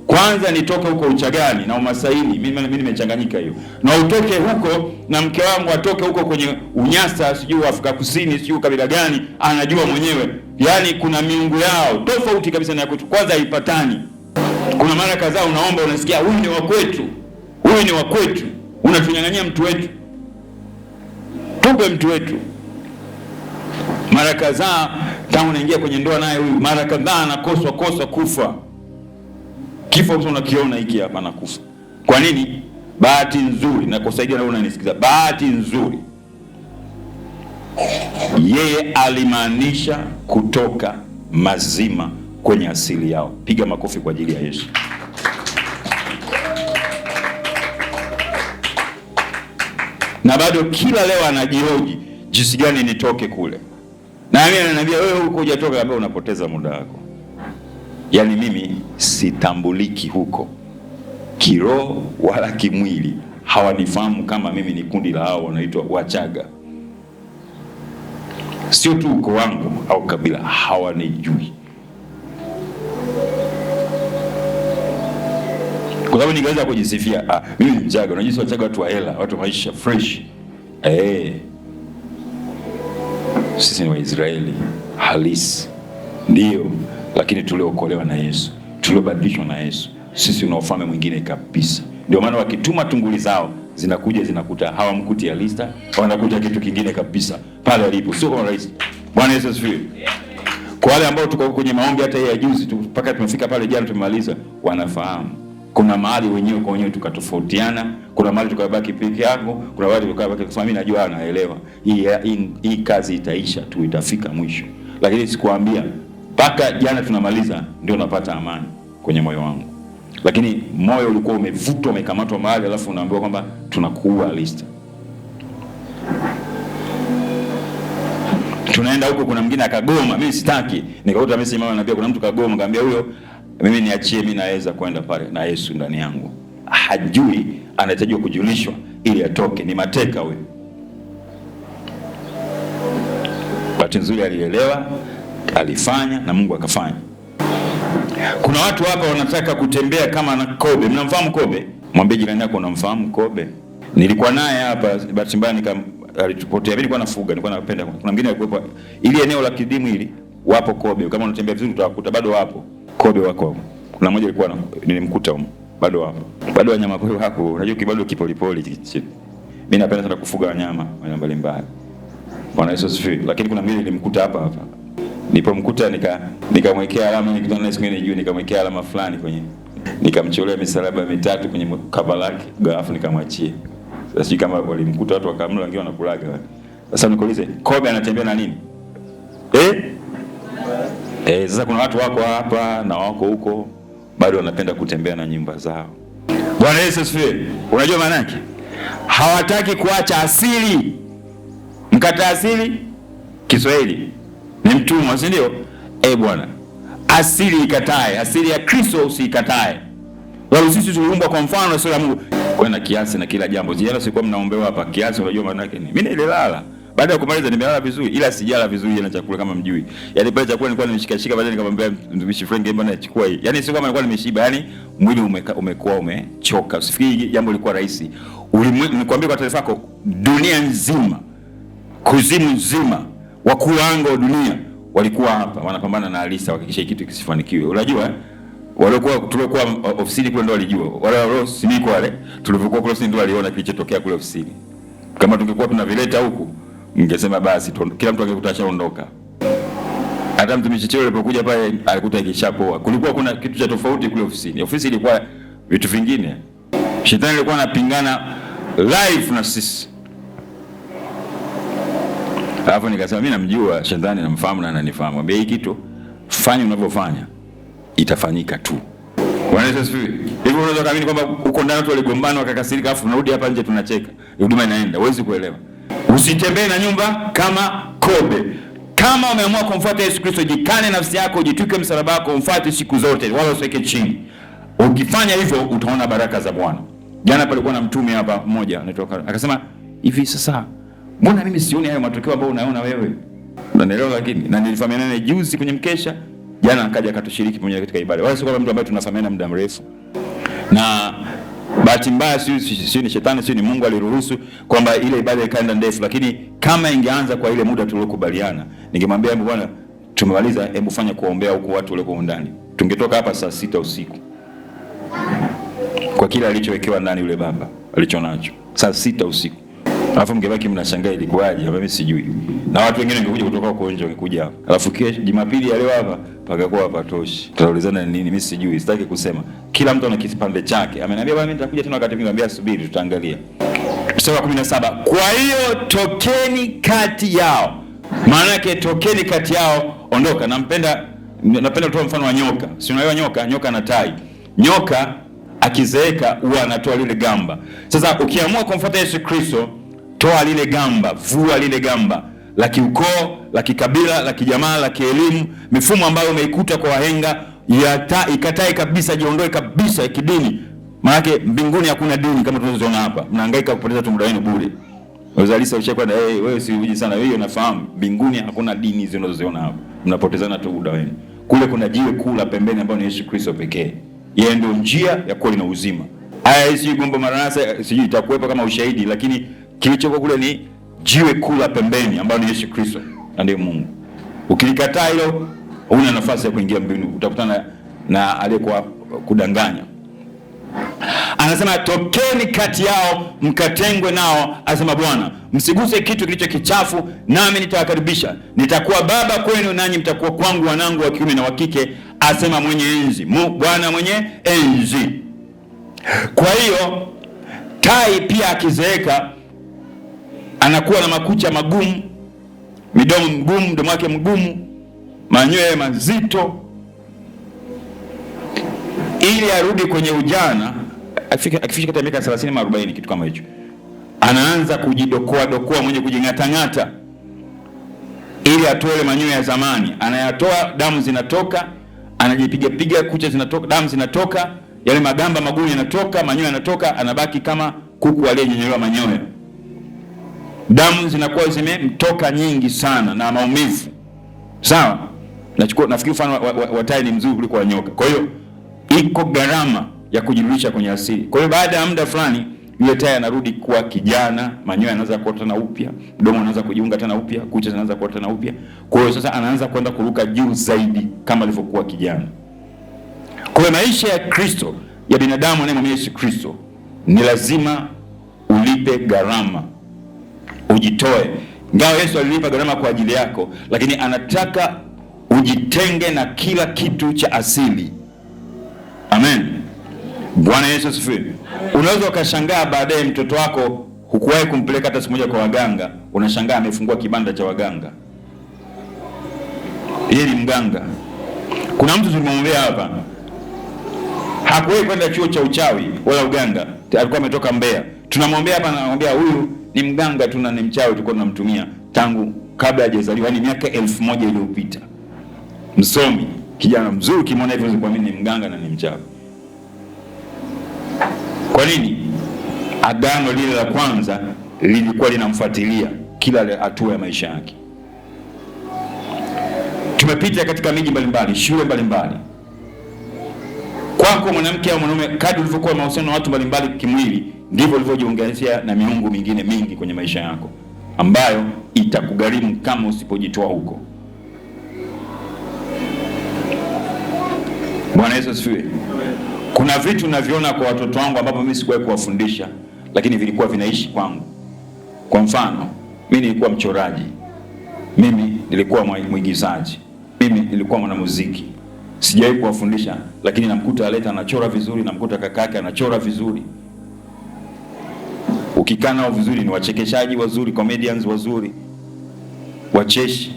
Kwanza nitoke huko Uchagani na Umasaini, mimi nimechanganyika hiyo. Na utoke huko na mke wangu atoke huko kwenye Unyasa, sijui Afrika Kusini, sijui kabila gani, anajua mwenyewe. Yaani kuna miungu yao tofauti kabisa na kwetu. Kwanza haipatani. Kuna mara kadhaa unaomba unasikia huyu ni wa kwetu. Huyu ni wa kwetu. Unatunyang'anyia mtu wetu. Tupe mtu wetu. Mara kadhaa tangu unaingia kwenye ndoa naye huyu, mara kadhaa anakosa kufa. Kifo unakiona hiki hapa na kufa. Kwa nini? Bahati nzuri, na kusaidia na unanisikiza. Bahati nzuri, yeye alimaanisha kutoka mazima kwenye asili yao. Piga makofi kwa ajili ya Yesu. Na bado kila leo anajihoji jinsi gani nitoke kule. Na mimi ananiambia wewe huko hujatoka, ambaye unapoteza muda wako. Yaani mimi sitambuliki huko kiroho wala kimwili. Hawanifahamu kama mimi ni kundi la hao wanaitwa Wachaga. Sio tu uko wangu au kabila, hawanijui. Kwa sababu ningeweza kujisifia, mimi ni Mchaga. Unajua Wachaga watu wa hela, watu maisha fresh. Sisi ni Waisraeli halisi. Ndio, lakini tuliokolewa na Yesu, tuliobadilishwa na Yesu. Sisi una ufalme mwingine kabisa. Ndio maana wakituma tunguli zao zinakuja zinakuta hawamkuti Alista, wanakuta kitu kingine kabisa pale alipo. Sio kama rais. Bwana Yesu asifiwe. Kwa wale ambao tuko kwenye maombi hata ya juzi tu mpaka tumefika pale jana tumemaliza, wanafahamu. Kuna mahali wenyewe kwa wenyewe tukatofautiana, kuna mahali tukabaki peke yako, kuna mahali tukabaki kwa mimi najua anaelewa. Hii kazi itaisha tu, itafika mwisho. Lakini sikuambia mpaka jana tunamaliza ndio napata amani kwenye moyo wangu. Lakini moyo ulikuwa umevutwa, umekamatwa mahali, alafu unaambiwa kwamba tunakuua Alista. Tunaenda huko, kuna mwingine akagoma, mimi sitaki. Nikakuta message mama ananiambia kuna mtu kagoma, nikamwambia huyo mimi niachie, mimi naweza kwenda pale na Yesu ndani yangu. Hajui anahitaji kujulishwa ili atoke, ni mateka wewe. Bahati nzuri alielewa, alifanya na Mungu akafanya. Kuna watu hapa wanataka kutembea kama na Kobe. Mnamfahamu Kobe? Mwambie jirani yako unamfahamu Kobe. Nilikuwa naye hapa, bahati mbaya alitupotea. Mimi nilikuwa nafuga, nilikuwa napenda. Kuna mwingine alikuwa ili eneo la kidimu hili wapo Kobe. Kama unatembea vizuri utawakuta bado wapo Kobe wako. Kuna mmoja alikuwa nilimkuta huko. Bado wapo. Bado wanyama pori wako. Unajua kibado kipolipoli. Mimi napenda sana kufuga wanyama mbalimbali. Bwana Yesu asifiwe. Lakini kuna mwingine nilimkuta hapa. Nilipomkuta nikamwekea alama, nikitoa na siku nyingine nikamwekea alama fulani kwenye, nikamcholea misalaba 3 kwenye kava lake, alafu nikamwachia. Sasa sijui kama walimkuta watu wakamla, wengine wanakulaga. Sasa nikuulize, Kobe anatembea na nini? Sasa kuna watu wako hapa na wako huko bado wanapenda kutembea na nyumba zao. Bwana Yesu asifiwe. Unajua maana yake? Hawataki kuacha asili. Mkataa asili Kiswahili ni mtumwa, si ndio? Bwana, asili ikatae, asili ya Kristo usikatae. Wala sisi tuliumbwa kwa mfano na sura ya Mungu. Kwa na kiasi na kila jambo. Jana sikuwa mnaombewa hapa kiasi, unajua maana yake nini? Mimi nililala. Baada ya kumaliza nimelala vizuri, ila sijala vizuri na chakula kama mjui. Yaani pale chakula nilikuwa nimeshika baadaye nikamwambia mtumishi Frank mbona nachukua hii. Yaani sio kama nilikuwa nimeshiba, yaani mwili umekuwa umechoka. Usifikiri jambo lilikuwa rahisi. Nikwambia kwa taarifa yako, dunia nzima, kuzimu nzima, wakuu wa anga wa dunia walikuwa hapa wanapambana na Alisa kuhakikisha kitu kisifanikiwe. Unajua tulikuwa ofisini kule ndio walijua. Wale simiko wale tulivyokuwa kule ofisini ndio waliona kilichotokea kule ofisini. Kama tungekuwa tunavileta huku, ningesema basi kila mtu angekuta ondoka. Hata mtumishi Cheo alipokuja pale alikuta ikishapoa. Kulikuwa kuna kitu cha tofauti kule ofisini. Ofisi ilikuwa vitu vingine. Shetani alikuwa anapingana live na sisi. Alafu nikasema mimi namjua Shetani, namfahamu na ananifahamu. Mwambie hii kitu fanya unavyofanya itafanyika tu. Bwana Yesu. Hivyo unaweza kaamini kwamba uko ndani watu waligombana wakakasirika afu unarudi hapa nje tunacheka. Huduma inaenda. Huwezi kuelewa. Usitembee na nyumba kama kobe. Kama umeamua kumfuata Yesu Kristo, jikane nafsi yako, jituke msalaba wako, umfuate siku zote, wala usiweke chini. Ukifanya hivyo utaona baraka za Bwana. Jana palikuwa na mtume hapa mmoja anatoka akasema, "Hivi sasa mbona mimi sioni hayo matokeo ambayo unaona wewe?" Unanielewa? Lakini na nilifahamiana naye juzi kwenye mkesha, jana akaja akatushiriki pamoja katika ibada. Wala sio kama mtu ambaye tunafahamiana muda mrefu. Na bahati mbaya sio ni Shetani, sio ni Mungu aliruhusu kwamba ile ibada ikaenda ndefu, lakini kama ingeanza kwa ile muda tuliokubaliana, ningemwambia Bwana, tumemaliza, hebu fanya kuombea huko watu walioko ndani. Tungetoka hapa saa 6 usiku. Kwa kile alichowekewa ndani yule baba, alichonacho. Saa 6 usiku. Alafu mngebaki mnashangaa ilikuwaje, mimi sijui. Na watu wengine wangekuja kutoka huko nje wangekuja hapa. Alafu kesho Jumapili ya leo hapa pakakuwa hapatoshi. Tutaulizana nini mimi sijui, sitaki kusema. Kila mtu ana kipande chake. Ameniambia bwana mimi nitakuja tena wakati mwingine, niambia subiri tutaangalia. Mstari wa 17. Kwa hiyo tokeni kati yao. Maana yake tokeni kati yao, ondoka. Napenda kutoa mfano wa nyoka. Si unaelewa nyoka? Nyoka na tai. Nyoka akizeeka huwa anatoa lile gamba. Sasa ukiamua kumfuata Yesu Kristo, toa lile gamba, vua lile gamba la kiukoo, la kikabila, la kijamaa, la kielimu, mifumo ambayo umeikuta kwa wahenga, ikatae kabisa, jiondoe kabisa ya kidini. Maana mbinguni hakuna dini kama tunazoziona hapa. Mnahangaika kupoteza tu muda wenu bure. Wazalisa ushakwenda, wewe si uji sana, wewe unafahamu mbinguni hakuna dini zinazoziona hapa. Mnapotezana tu muda wenu. Kule kuna jiwe kuu la pembeni ambalo ni Yesu Kristo pekee. Yeye ndio njia ya kweli na uzima. Haya hizi gombo maranasa sijui itakuwepo kama ushahidi, lakini kilichoko kule ni jiwe kuu la pembeni ambalo ni Yesu Kristo, ndiye Mungu. Ukilikataa hilo, huna nafasi ya kuingia mbinguni, utakutana na aliyekuwa kudanganya. Anasema tokeni kati yao mkatengwe nao, asema Bwana, msiguse kitu kilicho kichafu, nami nitawakaribisha. Nitakuwa baba kwenu nanyi mtakuwa kwangu wanangu wa kiume na wa kike, asema mwenye enzi, Bwana mwenye enzi. Kwa hiyo tai pia akizeeka anakuwa na makucha magumu, midomo mgumu, mdomo wake mgumu, manyoya mazito. Ili arudi kwenye ujana, akifika kata miaka 30 na 40 kitu kama hicho, anaanza kujidokoa mwenye kujing'atang'ata ili atoe manyoya ya zamani. Anayatoa, damu zinatoka, anajipiga kucha zinatoka, damu zinatoka, yale magamba magumu yanatoka, manyoya yanatoka, anabaki kama kuku aliyenyenyelewa manyoya. Damu zinakuwa zimemtoka nyingi sana na maumivu. Sawa? Nafikiri mfano wa tai ni mzuri kuliko wa nyoka. Kwa hiyo iko gharama ya kujirudisha kwenye asili. Kwa hiyo baada ya muda fulani yule tai anarudi kuwa kijana, manyoya yanaanza kuota tena upya, mdomo unaanza kujiunga tena upya, kucha zinaanza kuota tena upya. Kwa hiyo sasa anaanza kwenda kuruka juu zaidi kama alivyokuwa kijana. Kwa hiyo maisha ya Kristo, ya binadamu anayemwamini Yesu Kristo, ni lazima ulipe gharama. Ujitoe. Ingawa Yesu alilipa gharama kwa ajili yako, lakini anataka ujitenge na kila kitu cha asili. Amen. Bwana Yesu asifiwe. Unaweza ukashangaa baadaye mtoto wako hukuwahi kumpeleka hata siku moja kwa waganga, unashangaa amefungua kibanda cha waganga. Yeye ni mganga. Kuna mtu tulimwambia hapa, hakuwahi kwenda chuo cha uchawi wala uganga, alikuwa ametoka Mbeya. Tunamwambia hapa, anamwambia huyu ni mganga tu na ni mchawi tulikuwa tunamtumia. tangu kabla hajazaliwa, yani miaka 1000 iliyopita. Msomi, kijana mzuri, kimwona hivyo kuamini ni mganga na ni mchawi. Kwa nini? Agano lile la kwanza lilikuwa linamfuatilia kila hatua ya maisha yake. Tumepita katika miji mbalimbali, shule mbalimbali. Kwako mwanamke au mwanaume, kadri ulivyokuwa mahusiano na watu mbalimbali kimwili, ndivyo ulivyojiunganisha na miungu mingine mingi kwenye maisha yako, ambayo itakugharimu kama usipojitoa huko. Bwana Yesu asifiwe. Kuna vitu naviona kwa watoto wangu ambapo mimi sikuwahi kuwafundisha, lakini vilikuwa vinaishi kwangu. Kwa mfano, mimi nilikuwa mchoraji, mimi nilikuwa mwigizaji, mimi nilikuwa mwanamuziki. Sijawahi kuwafundisha, lakini namkuta Aleta anachora vizuri, namkuta kakake anachora vizuri. Ukikaa nao vizuri, ni wachekeshaji wazuri, comedians wazuri, wacheshi.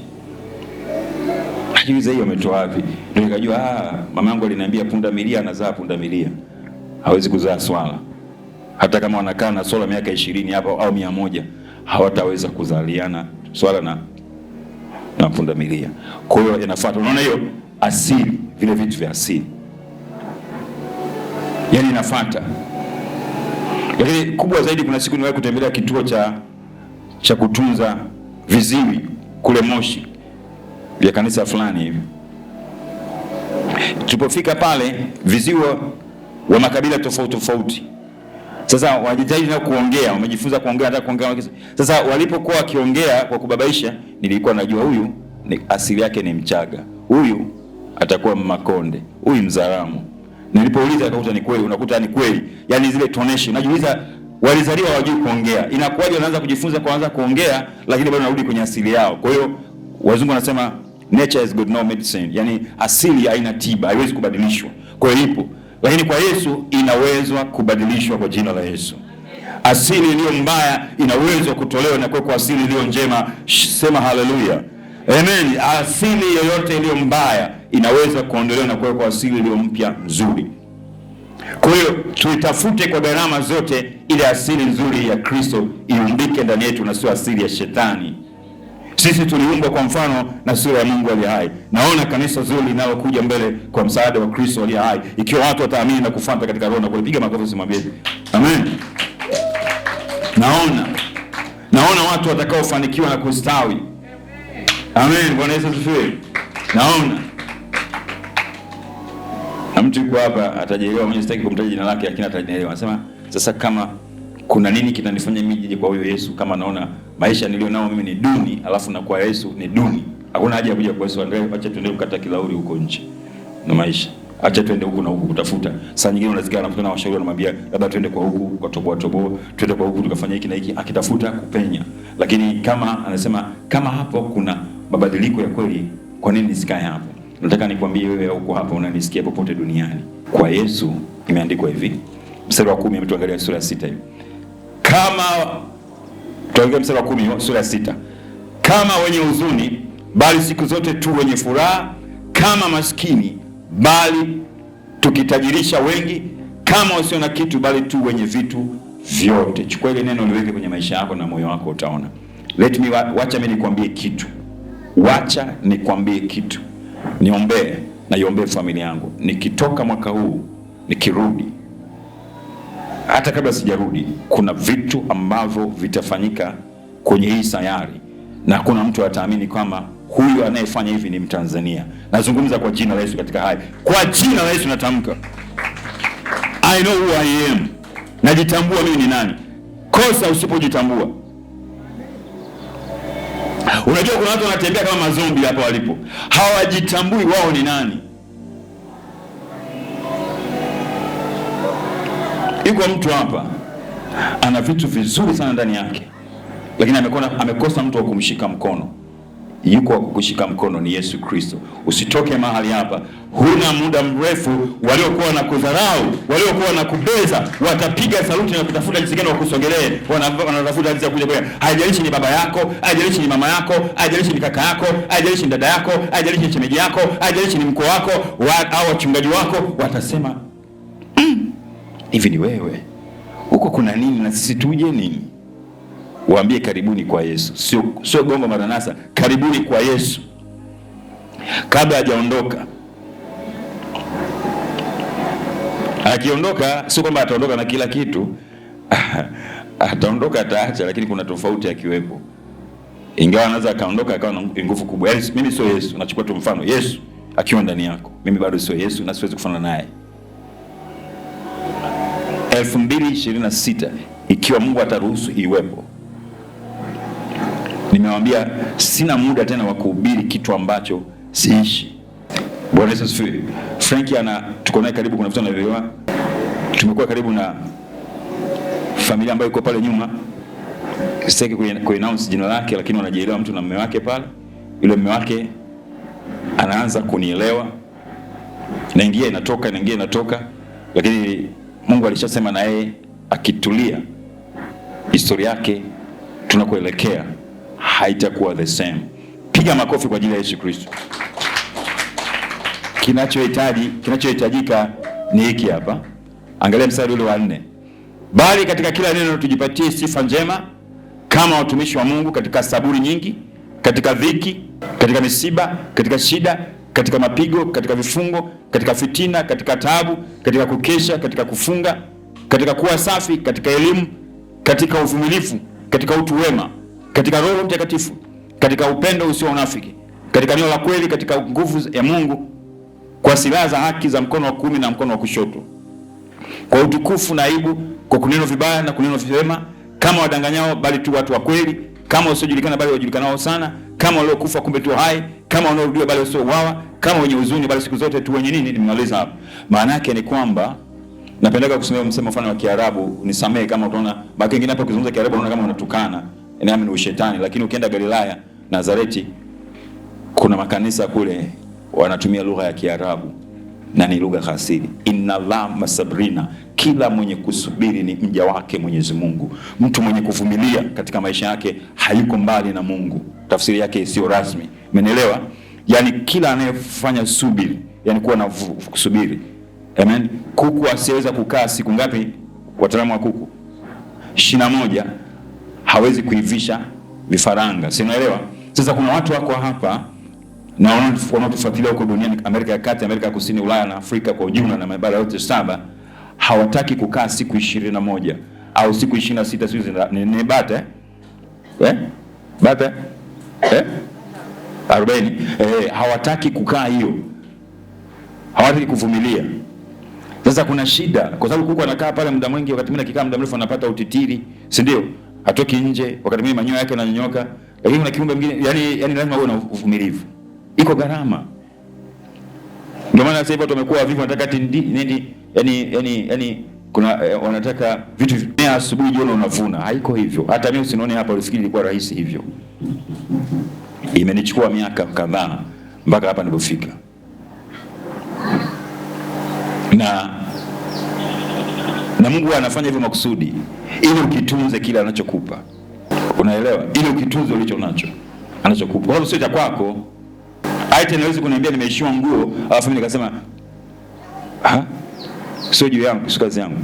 Ajiuliza hiyo umetoa wapi? Ndio nikajua mama yangu aliniambia punda milia anazaa punda milia, hawezi kuzaa swala. Hata kama wanakaa na swala miaka 20 hapo au 100, hawataweza kuzaliana swala na punda milia. Kwa hiyo inafuata, unaona hiyo asili, vile vitu vya asili, yani inafuata. Lakini kubwa zaidi, kuna siku niwahi kutembelea kituo cha kutunza viziwi kule Moshi, vya kanisa fulani hivi. Tulipofika pale, viziwi wa makabila tofauti tofauti. Sasa wajitahidi na kuongea, wamejifunza kuongea, hata kuongea. Sasa walipokuwa wakiongea kwa kubabaisha, nilikuwa najua huyu asili yake ni Mchaga, huyu atakuwa Makonde, huyu Mzaramo. Nilipouliza akakuta ni kweli, unakuta ni kweli. Yani zile tonation, najiuliza walizaliwa hawajui kuongea. Inakuwaje wanaanza kujifunza kuanza kuongea lakini bado narudi kwenye asili yao? Kwa hiyo wazungu wanasema nature is good no medicine. Yani asili haina tiba, haiwezi kubadilishwa. Kwa hiyo ipo. Lakini kwa Yesu inaweza kubadilishwa kwa jina la Yesu. Asili iliyo mbaya inaweza kutolewa na kwa asili iliyo njema. Sema haleluya. Amen. Asili yoyote iliyo mbaya inaweza kuondolewa na kwa asili iliyo mpya nzuri. Kwa hiyo tuitafute kwa gharama zote ile asili nzuri ya Kristo iumbike ndani yetu na sio asili ya shetani. Sisi tuliumbwa kwa mfano na sura ya Mungu aliye hai. Naona kanisa zuri linalokuja mbele kwa msaada wa Kristo aliye hai, ikiwa watu wataamini na kufuata katika roho na kupiga makofi simwambie amen. Naona watu watakaofanikiwa na kustawi. Amen. Bwana Yesu asifiwe. Naona na mtu yuko hapa atajielewa, mimi sitaki kumtaja jina lake lakini atajielewa. Anasema sasa, kama kuna nini kinanifanya mimi nije kwa huyo Yesu kama naona maisha nilionao mimi ni duni, alafu na kwa Yesu ni duni? Hakuna haja ya kuja kwa Yesu. Acha tuende kukata kilauri huko nje na maisha. Acha tuende huko na huko kutafuta. Saa nyingine unasikia anakutana na washauri wanamwambia labda tuende kwa huku kwa toboa, tuende kwa huku tukafanya hiki na hiki, akitafuta kupenya. Lakini kama anasema kama hapo kuna mabadiliko ya kweli, kwa nini nisikae hapo? Nataka nikwambie wewe huko hapa unanisikia popote duniani, kwa Yesu imeandikwa hivi. Mstari wa 10 tuangalia sura ya 6 hivi. Kama tuangalia mstari wa 10 sura ya 6. Kama wenye huzuni bali siku zote tu wenye furaha, kama maskini bali tukitajirisha wengi, kama wasio na kitu bali tu wenye vitu vyote. Chukua ile neno liweke kwenye maisha yako na moyo wako, utaona. Wacha mimi nikwambie kitu. Wacha nikwambie kitu. Niombee na iombee familia yangu. Nikitoka mwaka huu, nikirudi, hata kabla sijarudi, kuna vitu ambavyo vitafanyika kwenye hii sayari na kuna mtu ataamini kwamba huyu anayefanya hivi ni Mtanzania. Nazungumza kwa jina la Yesu katika hai. Kwa jina la Yesu natamka. I know who I am. Najitambua mimi ni nani. Kosa usipojitambua. Unajua kuna watu wanatembea kama mazombi hapa walipo. Hawajitambui wao ni nani. Yuko mtu hapa ana vitu vizuri sana ndani yake, lakini amekosa mtu wa kumshika mkono. Yuko wa kukushika mkono ni Yesu Kristo. Usitoke mahali hapa. Huna muda mrefu waliokuwa na kudharau, waliokuwa na kubeza, watapiga saluti na kutafuta jinsi gani wakusogelee. Wanatafuta jinsi ya kuja kwa. Haijalishi ni baba yako, haijalishi ni mama yako, haijalishi ni kaka yako, haijalishi ni dada yako, haijalishi ni shemeji yako, haijalishi ni mko wako au wachungaji wako, watasema hivi ni wewe. Huko kuna nini na sisi tuje nini? waambie karibuni kwa Yesu. Sio gongo maranasa, karibuni kwa Yesu kabla hajaondoka. Akiondoka sio kwamba ataondoka na kila kitu. Ataondoka, ataacha, lakini kuna tofauti akiwepo. Ingawa anaweza akaondoka akawa na nguvu kubwa. Yaani mimi sio Yesu, nachukua tu mfano. Yesu akiwa ndani yako, mimi bado sio Yesu na siwezi kufanana naye. 2026 ikiwa Mungu ataruhusu iwepo. Nimewambia sina muda tena wa kuhubiri kitu ambacho siishi. Bwana Yesu asifiwe. Frankie tuko naye karibu, kuna vitu anaelewa. Tumekuwa karibu na familia ambayo iko pale nyuma. Sitaki ku-announce jina lake, lakini wanajielewa mtu na mume wake pale. Yule mume wake anaanza kunielewa. Naingia inatoka, lakini Mungu alishasema na yeye akitulia historia yake tunakoelekea haitakuwa the same. Piga makofi kwa ajili ya Yesu Kristo. Kinachohitajika ni hiki hapa. Angalia mstari ule wa 4. Bali katika kila neno tujipatie sifa njema kama watumishi wa Mungu, katika saburi nyingi, katika dhiki, katika misiba, katika shida, katika mapigo, katika vifungo, katika fitina, katika taabu, katika kukesha, katika kufunga, katika kuwa safi, katika elimu, katika uvumilivu, katika utu wema, katika Roho Mtakatifu, katika upendo usio unafiki, katika neno la kweli, katika nguvu ya Mungu, kwa silaha za haki za mkono wa kuume na mkono wa kushoto, kwa utukufu na aibu, kwa kuneno vibaya na kuneno vyema, kama wadanganyao bali tu watu wa kweli, kama wasiojulikana bali wajulikanao sana, kama waliokufa kumbe tu hai, kama wanaorudiwa bali wasiouawa, kama wenye huzuni bali siku zote tu wenye nini. Nimemaliza hapo. Maana yake ni kwamba napendeka kusema mfano wa Kiarabu, nisamee kama utaona baki wengine hapa kuzungumza Kiarabu unaona kama unatukana, ni ushetani. Lakini ukienda Galilaya, Nazareti, kuna makanisa kule wanatumia lugha ya Kiarabu na ni lugha asili. Inna Allah masabrina, kila mwenye kusubiri ni mja wake Mwenyezi Mungu. Mtu mwenye kuvumilia katika maisha yake hayuko mbali na Mungu. Tafsiri yake sio rasmi. Umeelewa? Yani kila anayefanya subiri, yani kuwa na kusubiri. Amen. Kuku asiweza kukaa siku ngapi? Wataalamu wa kuku 21 hawezi kuivisha vifaranga. Si unaelewa? Sasa kuna watu wako hapa na wanaotufuatilia huko duniani, Amerika ya Kati, Amerika ya Kusini, Ulaya na Afrika kwa ujumla na mabara yote 7, hawataki kukaa siku 21 au siku 26. Siku ni bata bata 40. Hawataki kukaa hiyo, hawataki kuvumilia. Sasa kuna shida, kwa sababu kuku anakaa pale muda mwingi, wakati mwingine akikaa muda mrefu anapata utitiri, si ndio? Hatoki nje, wakati mwingine manyoya yake yananyonyoka. Lakini kuna kiumbe mwingine, yani lazima uwe na uvumilivu. Iko gharama. Ndio maana sasa hivi watu wamekuwa vipi, wanataka nini? Yani kuna wanataka vitu vya asubuhi jioni unavuna. Haiko hivyo. Hata mimi usinione hapa ulifikiri ilikuwa rahisi hivyo. Imenichukua miaka kadhaa mpaka hapa nilipofika. Na Mungu anafanya hivyo makusudi ili ukitunze kile anachokupa. Unaelewa? Ili ukitunze ulicho nacho anachokupa. Kwa sababu sio cha kwako. Aite naweza kuniambia nimeishiwa nguo, alafu mimi nikasema sio juu yangu, sio kazi yangu.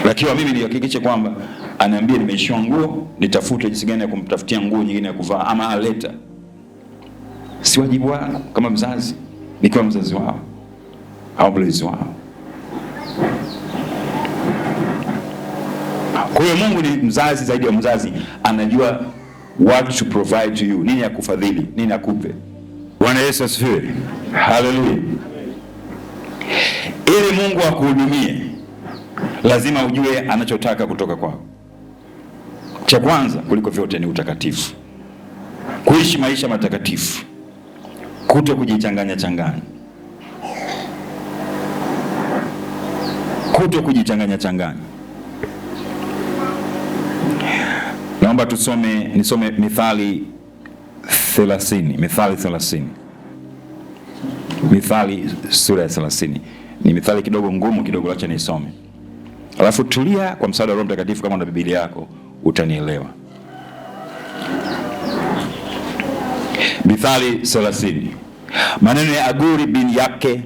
Lakini mimi nihakikishe kwamba anaambia nimeishiwa nguo, nitafute jinsi gani ya kumtafutia nguo nyingine ya kuvaa ama aleta. Si wajibu wangu kama mzazi, nikiwa mzazi wao au mlezi wao. Kwa hiyo Mungu ni mzazi zaidi ya mzazi, anajua what to provide to you, nini ya kufadhili, nini akupe. Bwana Yesu asifiwe. Hallelujah. Ili Mungu akuhudumie, lazima ujue anachotaka kutoka kwako. Cha kwanza kuliko vyote ni utakatifu. Kuishi maisha matakatifu. Kuto kujichanganya. Kuto kujichanganya. Naomba nisome Mithali 30. Mithali sura ya 30. Ni mithali kidogo ngumu kidogo, acha nisome. Alafu tulia kwa msaada wa Roho Mtakatifu, kama una Biblia yako utanielewa. Mithali 30. Maneno ya Aguri bin Yake,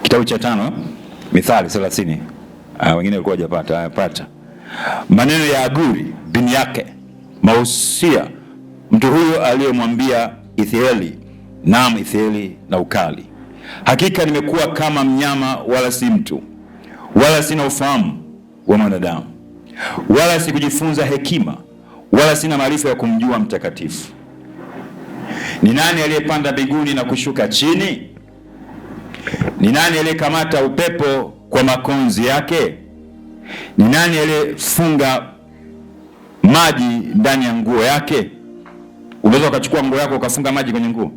kitabu cha 5, Mithali 30. Wengine walikuwa hajapata, pata. maneno ya Aguri bin yake, mausia mtu huyo aliyemwambia Ithrieli, naam Ithrieli na ukali, hakika nimekuwa kama mnyama, wala si mtu, wala sina ufahamu wa mwanadamu, wala sikujifunza hekima, wala sina maarifa ya kumjua mtakatifu. Ni nani aliyepanda mbinguni na kushuka chini? Ni nani aliyekamata upepo kwa makonzi yake? Ni nani aliyefunga maji ndani ya nguo yake? Unaweza ukachukua nguo yako ukafunga maji kwenye nguo?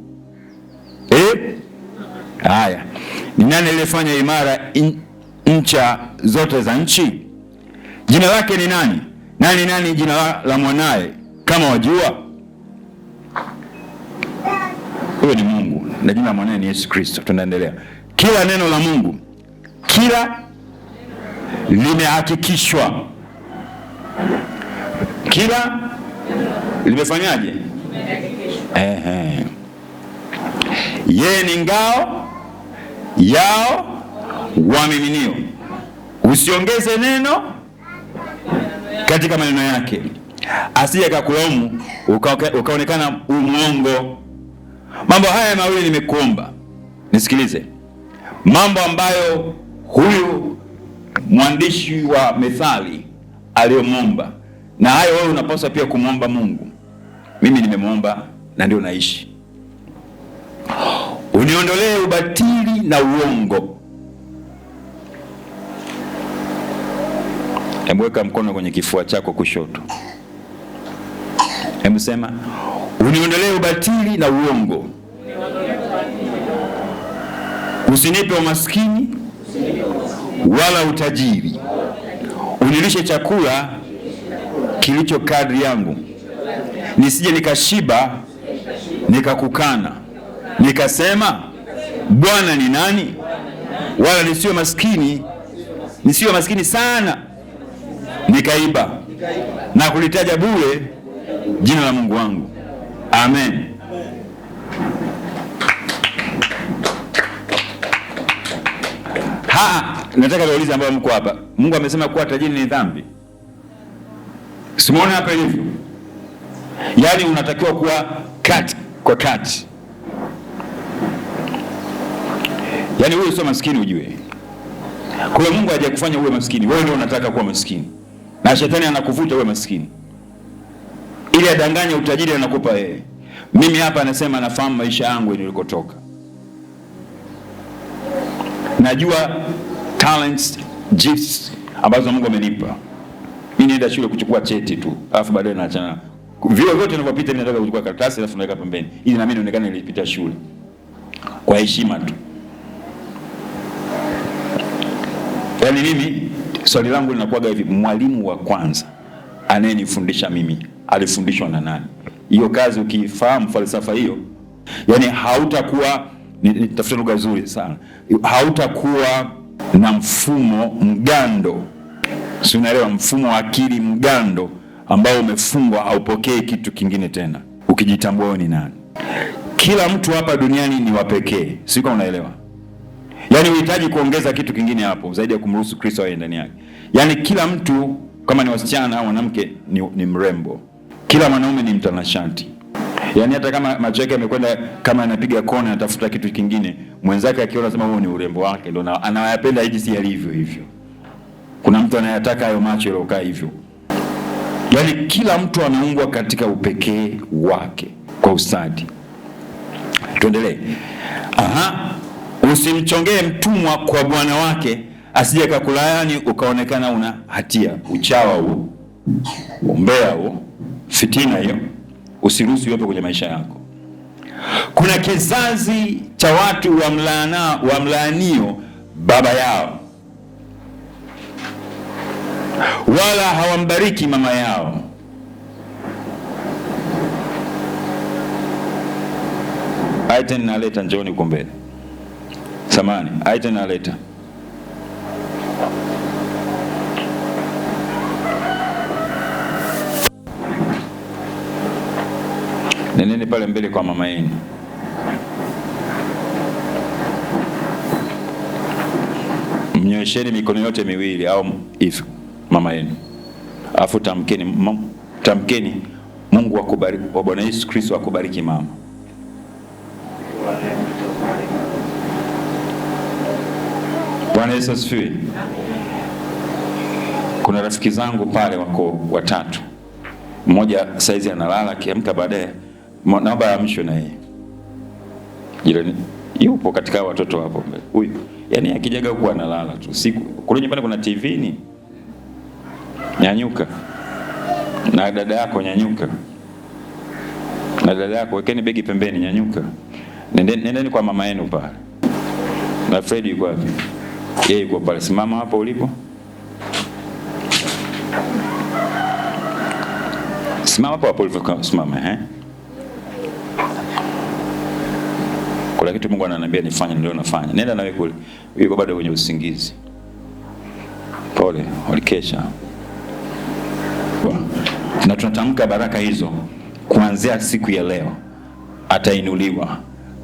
Haya. Ni nani aliyefanya imara ncha zote za nchi? Jina lake ni nani? Nani jina la mwanaye kama wajua? Huyo ni Mungu na jina la mwanaye ni Yesu Kristo. Tunaendelea. Kila neno la Mungu, kila limehakikishwa. Kila limefanyaje? Yeye ni ngao yao waaminio. Usiongeze neno katika maneno yake, asije akakulaumu ukaonekana umuongo. Mambo haya mawili nimekuomba, nisikilize. Mambo ambayo huyu mwandishi wa Methali aliyomwomba, na hayo wewe unapaswa pia kumwomba Mungu. Mimi nimemwomba na ndio naishi. Uniondolee ubatili na uongo. Hebu weka mkono kwenye kifua chako kushoto. Hebu sema, uniondolee ubatili na uongo. Usinipe umaskini wala utajiri. Unilishe chakula kilicho kadri yangu, nisije nikashiba nikakukana nikasema Bwana ni nani, wala nisiwe maskini sana nikaiba na kulitaja bure jina la Mungu wangu. Amen. Nataka niulize ambao mko hapa, Mungu amesema kuwa tajiri ni dhambi? Simuone hapa hivyo. Yaani unatakiwa kuwa kati kwa kati. Yaani wewe sio maskini ujue. Kwa hiyo Mungu hajakufanya uwe maskini, wewe ndio unataka kuwa maskini. Na shetani anakuvuta uwe maskini, ili adanganye utajiri anakupa yeye. Mimi hapa anasema nafahamu maisha yangu nilikotoka. Najua talents, gifts ambazo Mungu amenipa. Mimi naenda shule kuchukua cheti tu, alafu baadaye naachana. Vile vyote ninavyopita mimi nataka kuchukua karatasi alafu naweka pembeni, ili na mimi nionekane nilipita shule kwa heshima tu. Yaani mimi swali langu linakuwa hivi, mwalimu wa kwanza anayenifundisha mimi alifundishwa na nani? Hiyo kazi ukifahamu falsafa hiyo, yani hautakuwa, nitafuta lugha nzuri sana, hautakuwa na mfumo mgando. Si unaelewa? Mfumo wa akili mgando ambao umefungwa, haupokei kitu kingine tena, ukijitambua wewe ni nani. Kila mtu hapa duniani ni wa pekee, siko unaelewa? Yaani unahitaji kuongeza kitu kingine hapo zaidi ya kumruhusu Kristo awe ndani yake. Yaani kila mtu, kama ni wasichana au mwanamke, ni mrembo. Kila mwanaume ni mtanashati. Yaani hata kama macho yake yamekwenda, kama anapiga kona anatafuta kitu kingine, mwenzake akiona sema huo ni urembo wake, ndio anayapenda hivi, si alivyo hivyo. Kuna mtu anayataka hayo macho yalokaa hivyo. Yaani kila mtu ameumbwa katika upekee wake kwa ustadi. Tuendelee. Usimchongee mtumwa kwa bwana wake, asije kakulaani ukaonekana una hatia. Uchawa huo, umbea huo, fitina hiyo, usiruhusu yote kwenye maisha yako. Kuna kizazi cha watu wamlaanio baba yao, wala hawambariki mama yao. Aiten naleta, njooni uko mbele. Samani, aiten naleta. Neneni pale mbele kwa mama yenu. Mnyoesheni mikono yote miwili au hivi mama yenu. Alafu tamkeni Mungu akubariki, wa Bwana Yesu Kristo akubariki mama. Bwana Yesu asifiwe. Kuna rafiki zangu pale wako watatu. Mmoja saizi analala, akiamka baadaye naomba amshwe na yeye. Jirani yupo katika watoto hapo mbele. Huyu yani akijaga huko analala tu. Siku kule nyumbani kuna TV ni. Nyanyuka. Na dada yako nyanyuka. Na dada yako wekeni begi pembeni, nyanyuka. Nendeni kwa mama yenu pale. Na Fred yuko wapi? Yeye yuko pale. Simama hapo ulipo. Simama hapo ulipo, simama Kuna kitu Mungu ananiambia nifanye, ndio nafanya. Nenda nawe kule. Yuko bado kwenye usingizi. Pole, walikesha. Na tunatamka baraka hizo kuanzia siku ya leo. Atainuliwa,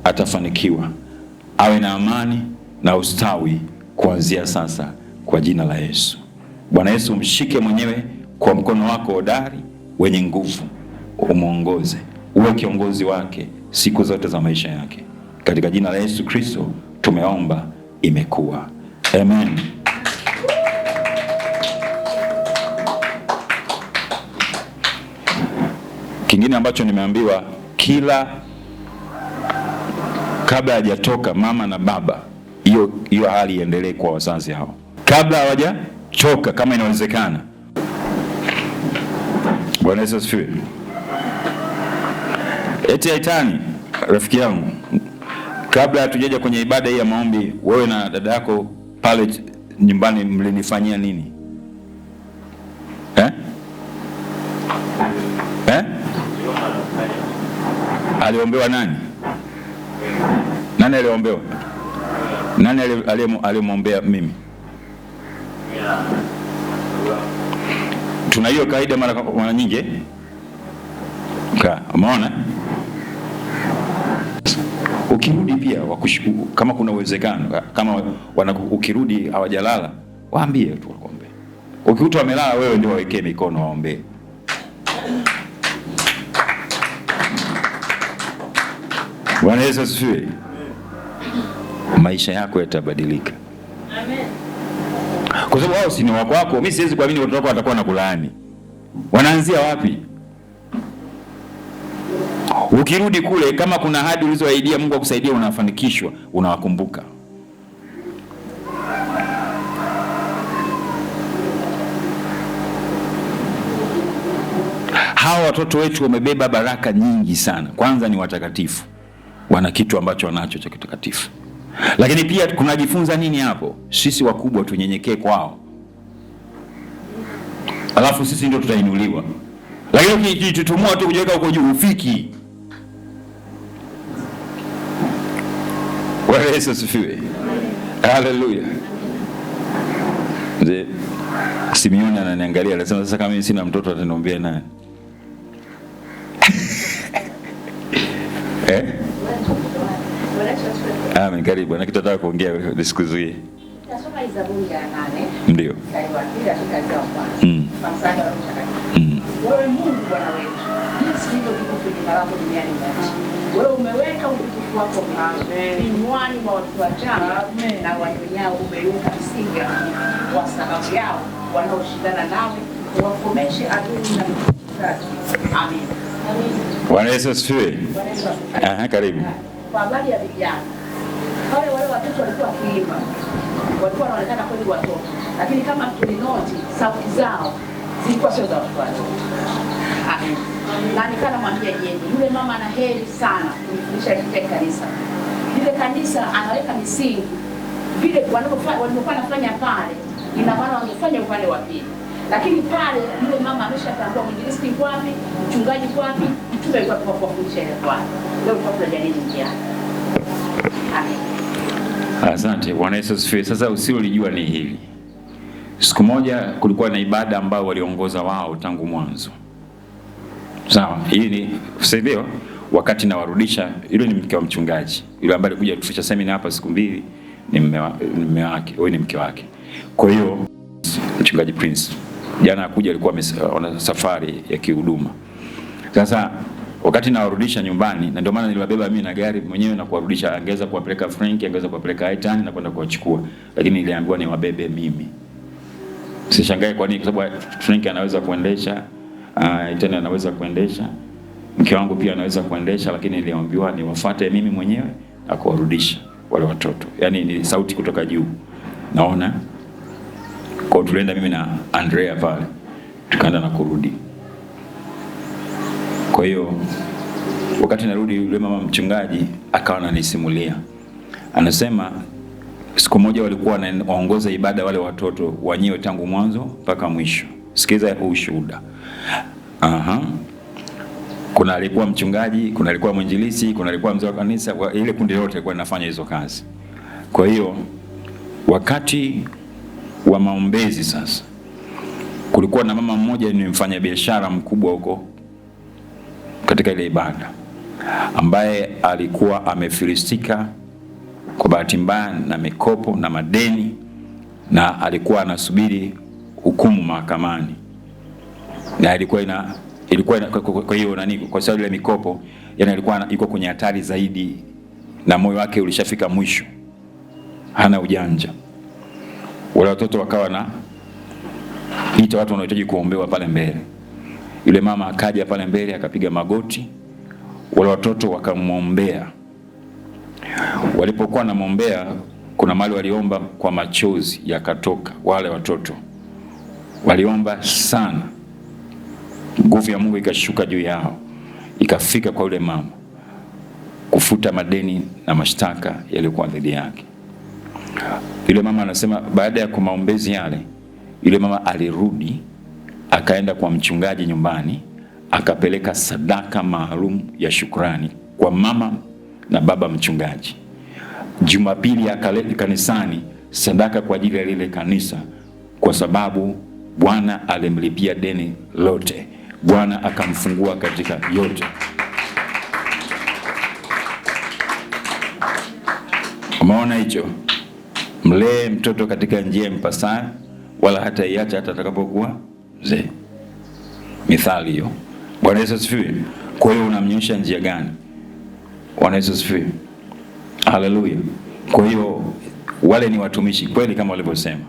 atafanikiwa, awe na amani na ustawi kuanzia sasa kwa jina la Yesu. Bwana Yesu mshike mwenyewe kwa mkono wako hodari wenye nguvu, umuongoze, uwe kiongozi wake siku zote za maisha yake. Katika jina la Yesu Kristo tumeomba, imekuwa. Amen. Kingine ambacho nimeambiwa, kabla hajatoka mama na baba, hiyo hali iendelee kwa wazazi hao kabla hawajachoka kama inawezekana. Bwana Yesu asifiwe. Eti Aitani, rafiki yangu, kabla hatujaja kwenye ibada hii ya maombi, wewe na dada yako pale nyumbani mlinifanyia nini? Aliombewa nani? Nani aliombewa? Nani aliyemwombea mimi? Tuna hiyo kaida mara nyingi. Umeona? Ukirudi pia wakushukuru kama kuna uwezekano, kama ukirudi hawajalala, waambie tu waombe. Ukikuta wamelala, wewe ndio wawekee mikono waombe. Bwana Yesu asifiwe. Maisha yako yatabadilika. Amen. Kwa sababu wao si ni wako wako. Mimi siwezi kuamini watoto wako watakuwa na kulaani. Wanaanzia wapi? Ukirudi kule, kama kuna ahadi ulizoahidia Mungu akusaidia, unafanikishwa, unawakumbuka. Hawa watoto wetu wamebeba baraka nyingi sana. Kwanza ni watakatifu. Wana kitu ambacho wanacho cha kitakatifu. Lakini pia kunajifunza nini hapo? Sisi wakubwa tunyenyekee kwao. Alafu sisi ndio tutainuliwa. Lakini ukijitutumua tu kujiweka huko juu ufiki. Bwana Yesu asifiwe. Haleluya. Ndio Simeoni ananiangalia, anasema sasa kama mimi sina mtoto ataniombea nani? Amen, karibu. Na kitu nataka kuongea nisikuzuie. Nasoma Zaburi ya 8. Ndio. Wewe Mungu Bwana wetu, jinsi ndivyo tukufu jina lako duniani kote. Wewe umeweka utukufu wako vinywani mwa watu wachanga na wanyonyao, umeiweka misingi kwa sababu yao wanaoshindana nawe, wakomeshe adui na mtaki. Amen. Bwana Yesu asifiwe. Karibu. Kwa habari ya vijana, wale watoto walikuwa wakiimba, walikuwa wanaonekana kweli watoto, lakini kama tulinoti sauti zao zilikuwa sio za watoto. Amen. Na nikana mwambia yeye, yule mama ana heri sana kunifundisha katika kanisa. Ile kanisa anaweka misingi vile walikuwa wanafanya pale, ina maana wangefanya upande wa pili. Lakini pale yule mama ameshatambua mwinjilisti wapi, mchungaji wapi, mtume yuko kwa kufundisha ile kwa. Leo tunajadili njia. Amen. Asante. Bwana Yesu asifiwe. Sasa usilolijua ni hili. Siku moja kulikuwa na ibada ambayo waliongoza wao tangu mwanzo. Sawa, hii ni usaidiwa wakati nawarudisha, yule ni mke wa mchungaji. Yule ambaye alikuja kutufisha semina hapa siku 2 ni mume wake, wewe ni mke wake. Kwa hiyo mchungaji Prince. Jana akuja alikuwa ana safari ya kihuduma. Sasa wakati nawarudisha nyumbani, na ndio maana niliwabeba mimi na gari mwenyewe na kuwarudisha, angeweza kuwapeleka Frank, angeweza kuwapeleka Aitan na kwenda kuwachukua, lakini niliambiwa ni wabebe mimi. Sishangae kwa nini, kwa sababu Frank anaweza kuendesha, Aitan anaweza kuendesha, mke wangu pia anaweza kuendesha, lakini niliambiwa niwafuate mimi mwenyewe na kuwarudisha wale watoto. Yaani ni sauti kutoka juu. Naona kwa tulienda mimi na Andrea pale, tukaenda na kurudi. Kwa hiyo wakati narudi, yule mama mchungaji akawa ananisimulia, anasema siku moja walikuwa wanaongoza ibada wale watoto wenyewe tangu mwanzo mpaka mwisho. Sikiza ushuhuda. Kuna alikuwa mchungaji, kuna alikuwa mwinjilisi, kuna alikuwa mzee wa kanisa, ile kundi lote lilikuwa linafanya hizo kazi. Kwa hiyo wakati wa maombezi sasa, kulikuwa na mama mmoja ni mfanya biashara mkubwa huko katika ile ibada, ambaye alikuwa amefilistika kwa bahati mbaya na mikopo na madeni, na alikuwa anasubiri hukumu mahakamani. Na ilikuwa kwa hiyo kwa sababu ile mikopo, yani alikuwa yuko kwenye hatari zaidi, na moyo wake ulishafika mwisho, hana ujanja. Wale watoto wakawa na ita watu wanaohitaji kuombewa pale mbele. Yule mama akaja pale mbele, akapiga magoti, wale watoto wakamwombea. Walipokuwa na muombea, kuna mahali waliomba kwa machozi yakatoka. Wale watoto waliomba sana, nguvu ya Mungu ikashuka juu yao, ikafika kwa yule mama kufuta madeni na mashtaka yaliokuwa dhidi yake. Yule mama anasema baada ya kumaombezi yale, yule mama alirudi, akaenda kwa mchungaji nyumbani, akapeleka sadaka maalum ya shukrani kwa mama na baba mchungaji. Jumapili akaleta kanisani sadaka kwa ajili ya lile kanisa, kwa sababu Bwana alimlipia deni lote. Bwana akamfungua katika yote. Umeona hicho? Mlee mtoto katika njia mpasayo, wala hata iacha hata atakapokuwa mzee. Mithali hiyo. Bwana Yesu asifiwe. Kwa hiyo unamnyosha njia gani? Bwana Yesu asifiwe. Haleluya. Kwa hiyo wale ni watumishi kweli, kama walivyosema,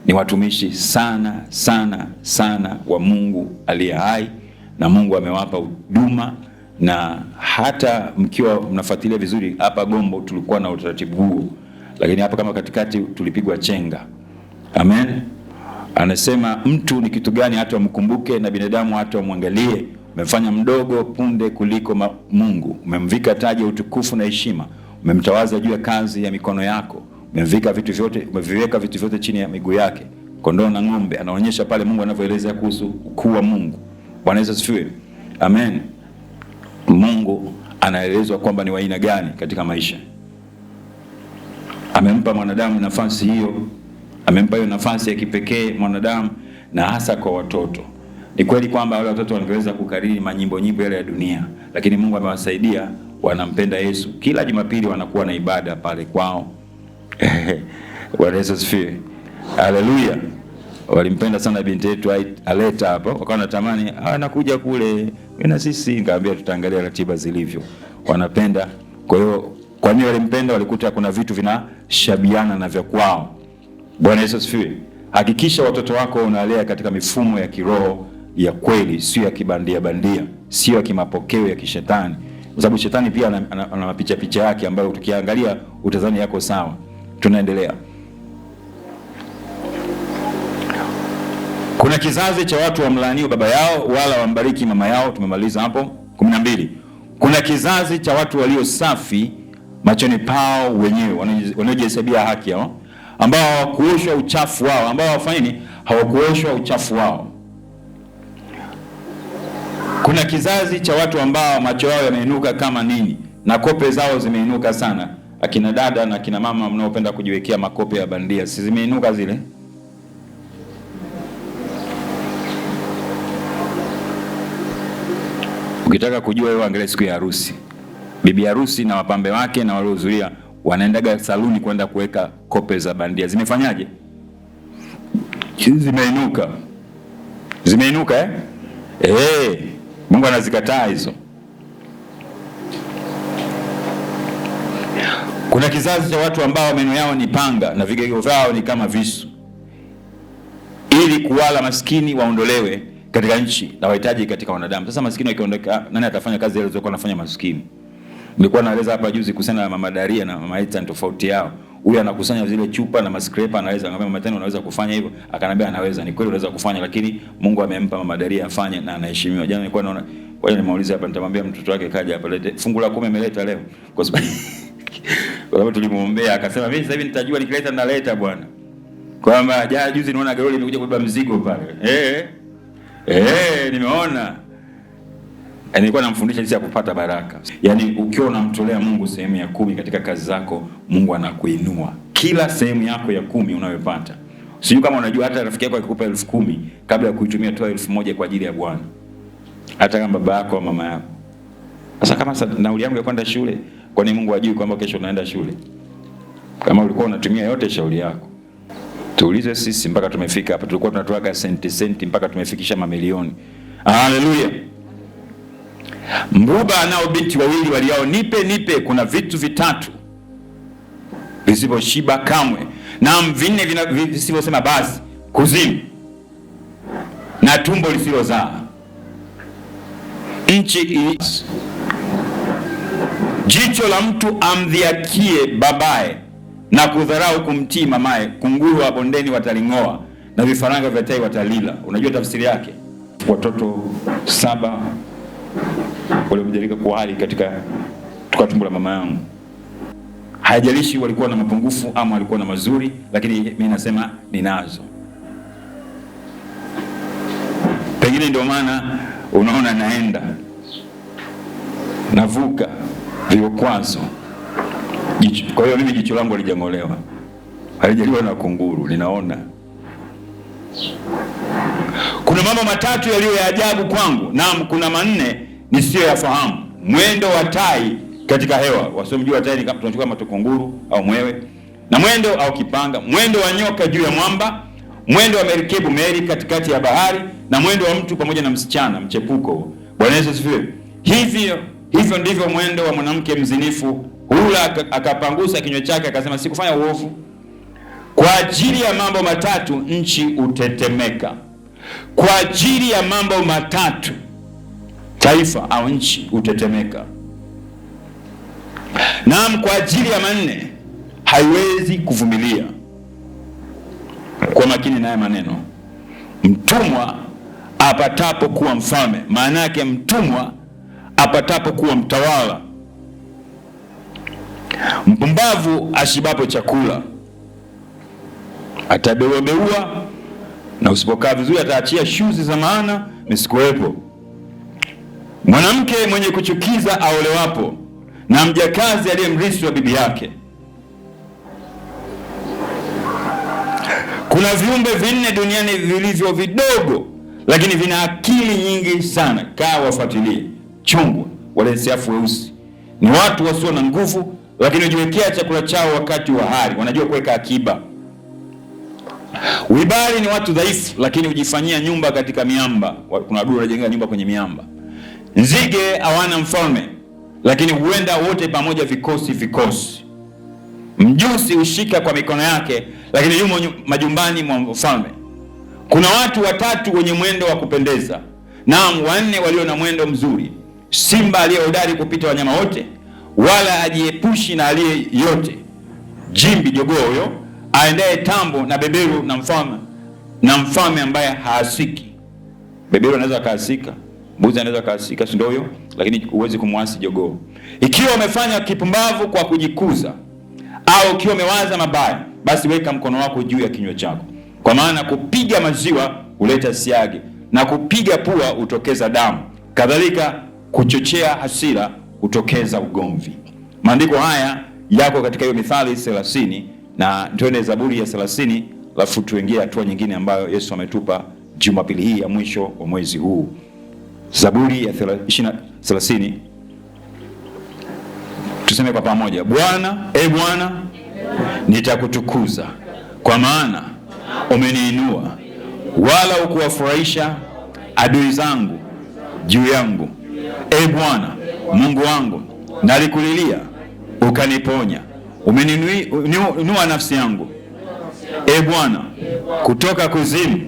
ni watumishi sana sana sana wa Mungu aliye hai, na Mungu amewapa huduma. Na hata mkiwa mnafuatilia vizuri, hapa Gombo tulikuwa na utaratibu huu, lakini hapa kama katikati tulipigwa chenga. Amen. Anasema mtu ni kitu gani hata umkumbuke, na binadamu hata umwangalie? Umemfanya mdogo punde kuliko Mungu, umemvika taji ya utukufu na heshima, umemtawaza juu ya kazi ya mikono yako, umemvika vitu vyote, umeviweka vitu vyote chini ya miguu yake, kondoo na ng'ombe. Anaonyesha pale Mungu anavyoelezea kuhusu ukuu wa Mungu. Bwana Yesu asifiwe. Amen. Mungu anaelezwa kwamba ni wa aina gani katika maisha. Amempa mwanadamu nafasi hiyo, amempa hiyo nafasi ya kipekee mwanadamu, na hasa kwa watoto. Ni kweli kwamba wale watoto wangeweza kukariri nyimbo yale ya dunia, lakini Mungu amewasaidia, wanampenda Yesu. Kila Jumapili wanakuwa na ibada pale kwao. Bwana Yesu asifiwe. Haleluya. Walimpenda sana binti yetu Aleta hapo, wakawa natamani anakuja kule na sisi. Nikamwambia tutaangalia ratiba zilivyo. Wanapenda. Kwa hiyo kwa nini walimpenda? Walikuta kuna vitu vinashabiana na vya kwao. Bwana Yesu asifiwe. Hakikisha watoto wako unalea katika mifumo ya kiroho ya kweli, sio ya kibandia bandia, sio ya kimapokeo ya kishetani. Kwa sababu shetani pia ana mapicha picha yake ambayo tukiangalia utazani yako sawa. Tunaendelea. Kuna kizazi cha watu wamlaaniwa baba yao, wala wambariki mama yao. Tumemaliza hapo. 12. Kuna kizazi cha watu walio safi machoni pao wenyewe, wanaojihesabia haki yao, ambao hawakuoshwa uchafu wao, ambao hawafanyini, hawakuoshwa uchafu wao. Kuna kizazi cha watu ambao macho yao yameinuka kama nini, na kope zao zimeinuka sana. Akina dada na akina mama mnaopenda kujiwekea makope ya bandia, si zimeinuka zile? Ukitaka kujua wewe, angalia siku ya harusi. Bibi harusi na wapambe wake na waliohudhuria wanaendaga saluni kwenda kuweka kope za bandia. Zimefanyaje? Zimeinuka. Zimeinuka Mungu anazikataa hizo. Kuna kizazi cha watu ambao meno yao ni panga na vigego vyao ni kama visu, ili kuwala maskini waondolewe katika nchi na wahitaji katika wanadamu. Sasa maskini wakiondoka, nani atafanya kazi ile alizokuwa anafanya maskini? Nilikuwa naeleza hapa juzi kuhusiana na Mama Daria na Mama Ethan, tofauti yao. Ule anakusanya zile chupa na mascraper, anaweza ngambia Mama Ethan unaweza kufanya hivyo, akanambia anaweza. Ni kweli unaweza kufanya, lakini Mungu amempa Mama Daria afanye na anaheshimiwa. Jana nilikuwa naona, kwa hiyo nimeuliza hapa, nitamwambia mtoto wake kaja hapa lete fungu la 10 ameleta leo. Kwa sababu tulimuombea akasema mimi sasa hivi nitajua nikileta naleta bwana. Kwamba juzi niona gari limekuja kubeba mzigo pale. Nimeona. Nilikuwa namfundisha jinsi ya kupata baraka. Yaani ukiwa unamtolea Mungu sehemu ya 10 katika kazi zako, Mungu anakuinua. Kila sehemu yako ya 10 unayopata. Sijui kama unajua hata rafiki yako akikupa 10,000 kabla ya kuitumia toa 1,000 kwa ajili ya Bwana. Hata kama baba yako au mama yako. Sasa kama nauli yangu ya kwenda shule, kwa nini Mungu ajui kwamba kesho unaenda shule? Kama ulikuwa unatumia yote shauri yako. Tuulize sisi mpaka tumefika hapa. Tulikuwa tunatoaga senti mpaka tumefikisha mamilioni. Haleluya. Mruba anao binti wawili waliao nipe. Kuna vitu vitatu visivyoshiba kamwe, na vinne visivyosema basi, kuzimu na tumbo lisilozaa. Nchi jicho la mtu amdhiakie babaye na kudharau kumtii mamaye, kunguru wa bondeni wataling'oa na vifaranga vya tai watalila. Unajua tafsiri yake? Watoto 7 waliokujalika kwa hali katika tumbo la mama yangu. Haijalishi walikuwa na mapungufu ama walikuwa na mazuri, lakini mimi nasema ninazo. Pengine ndio maana unaona naenda navuka vikwazo. Kwa hiyo mimi jicho langu halijangolewa, halijaliwa na kunguru, ninaona. Kuna mambo matatu yaliyo ya ajabu kwangu, naam kuna 4 nisiyoyafahamu. Mwendo wa tai katika hewa, wasiomjua tai ni kama tunachukua matokonguru au mwewe, na mwendo au kipanga, mwendo wa nyoka juu ya mwamba, mwendo wa merikebu meli katikati ya bahari, na mwendo wa mtu pamoja na msichana mchepuko. Bwana Yesu asifiwe. Hivyo ndivyo mwendo wa mwanamke mzinifu. Hula akapangusa kinywa chake akasema sikufanya uovu. Kwa ajili ya mambo matatu nchi utetemeka. Kwa ajili ya mambo matatu taifa au nchi utetemeka. Naam, kwa ajili ya 4 haiwezi kuvumilia. Kwa makini naye maneno. Mtumwa apatapo kuwa mfalme, maana yake mtumwa apatapo kuwa mtawala. Mpumbavu ashibapo chakula atabeua, na usipokaa vizuri ataachia shuzi za maana nisikuwepo. Mwanamke mwenye kuchukiza aolewapo, na mjakazi aliyemrithi wa bibi yake. Kuna viumbe 4 duniani vilivyo vidogo lakini vina akili nyingi sana. Kaa wafuatilie. Chungwa, wale siafu weusi, ni watu wasio na nguvu lakini hujiwekea chakula chao wakati wa hari, wanajua kuweka akiba. Wibari ni watu dhaifu lakini hujifanyia nyumba katika miamba. Kuna wadudu wanajenga nyumba kwenye miamba. Nzige hawana mfalme lakini huenda wote pamoja vikosi. Mjusi hushika kwa mikono yake lakini yumo majumbani mwa mfalme. Kuna watu 3 wenye mwendo wa kupendeza, naam 4 walio na mwendo mzuri. Simba aliye hodari kupita wanyama wote, wala ajiepushi na aliye yote. Jimbi jogoo huyo aendaye tambo, na beberu na mfalme ambaye haasiki. Beberu anaweza kaasika, mbuzi anaweza kaasika, si ndio huyo? Lakini huwezi kumwasi jogoo. Ikiwa umefanya kipumbavu kwa kujikuza, au ukiwa umewaza mabaya, basi weka mkono wako juu ya kinywa chako. Kwa maana kupiga maziwa huleta siagi, na kupiga pua hutokeza damu. Kadhalika kuchochea hasira hutokeza ugomvi. Maandiko haya yako katika hiyo Mithali 30, na tuende Zaburi ya 30, alafu tuingie hatua nyingine ambayo Yesu ametupa Jumapili hii ya mwisho wa mwezi huu. Zaburi ya 30. Tuseme kwa pamoja. Bwana, Bwana, nitakutukuza kwa maana umeniinua, wala ukuwafurahisha adui zangu juu yangu. E Bwana Mungu wangu, nalikulilia ukaniponya, umeninua nafsi yangu. E Bwana, kutoka kuzimu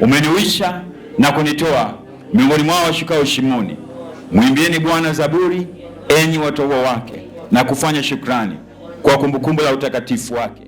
umeniwisha na kunitoa miongoni mwao washukao shimoni. Mwimbieni Bwana zaburi, enyi watowa wake, na kufanya shukrani kwa kumbukumbu la utakatifu wake.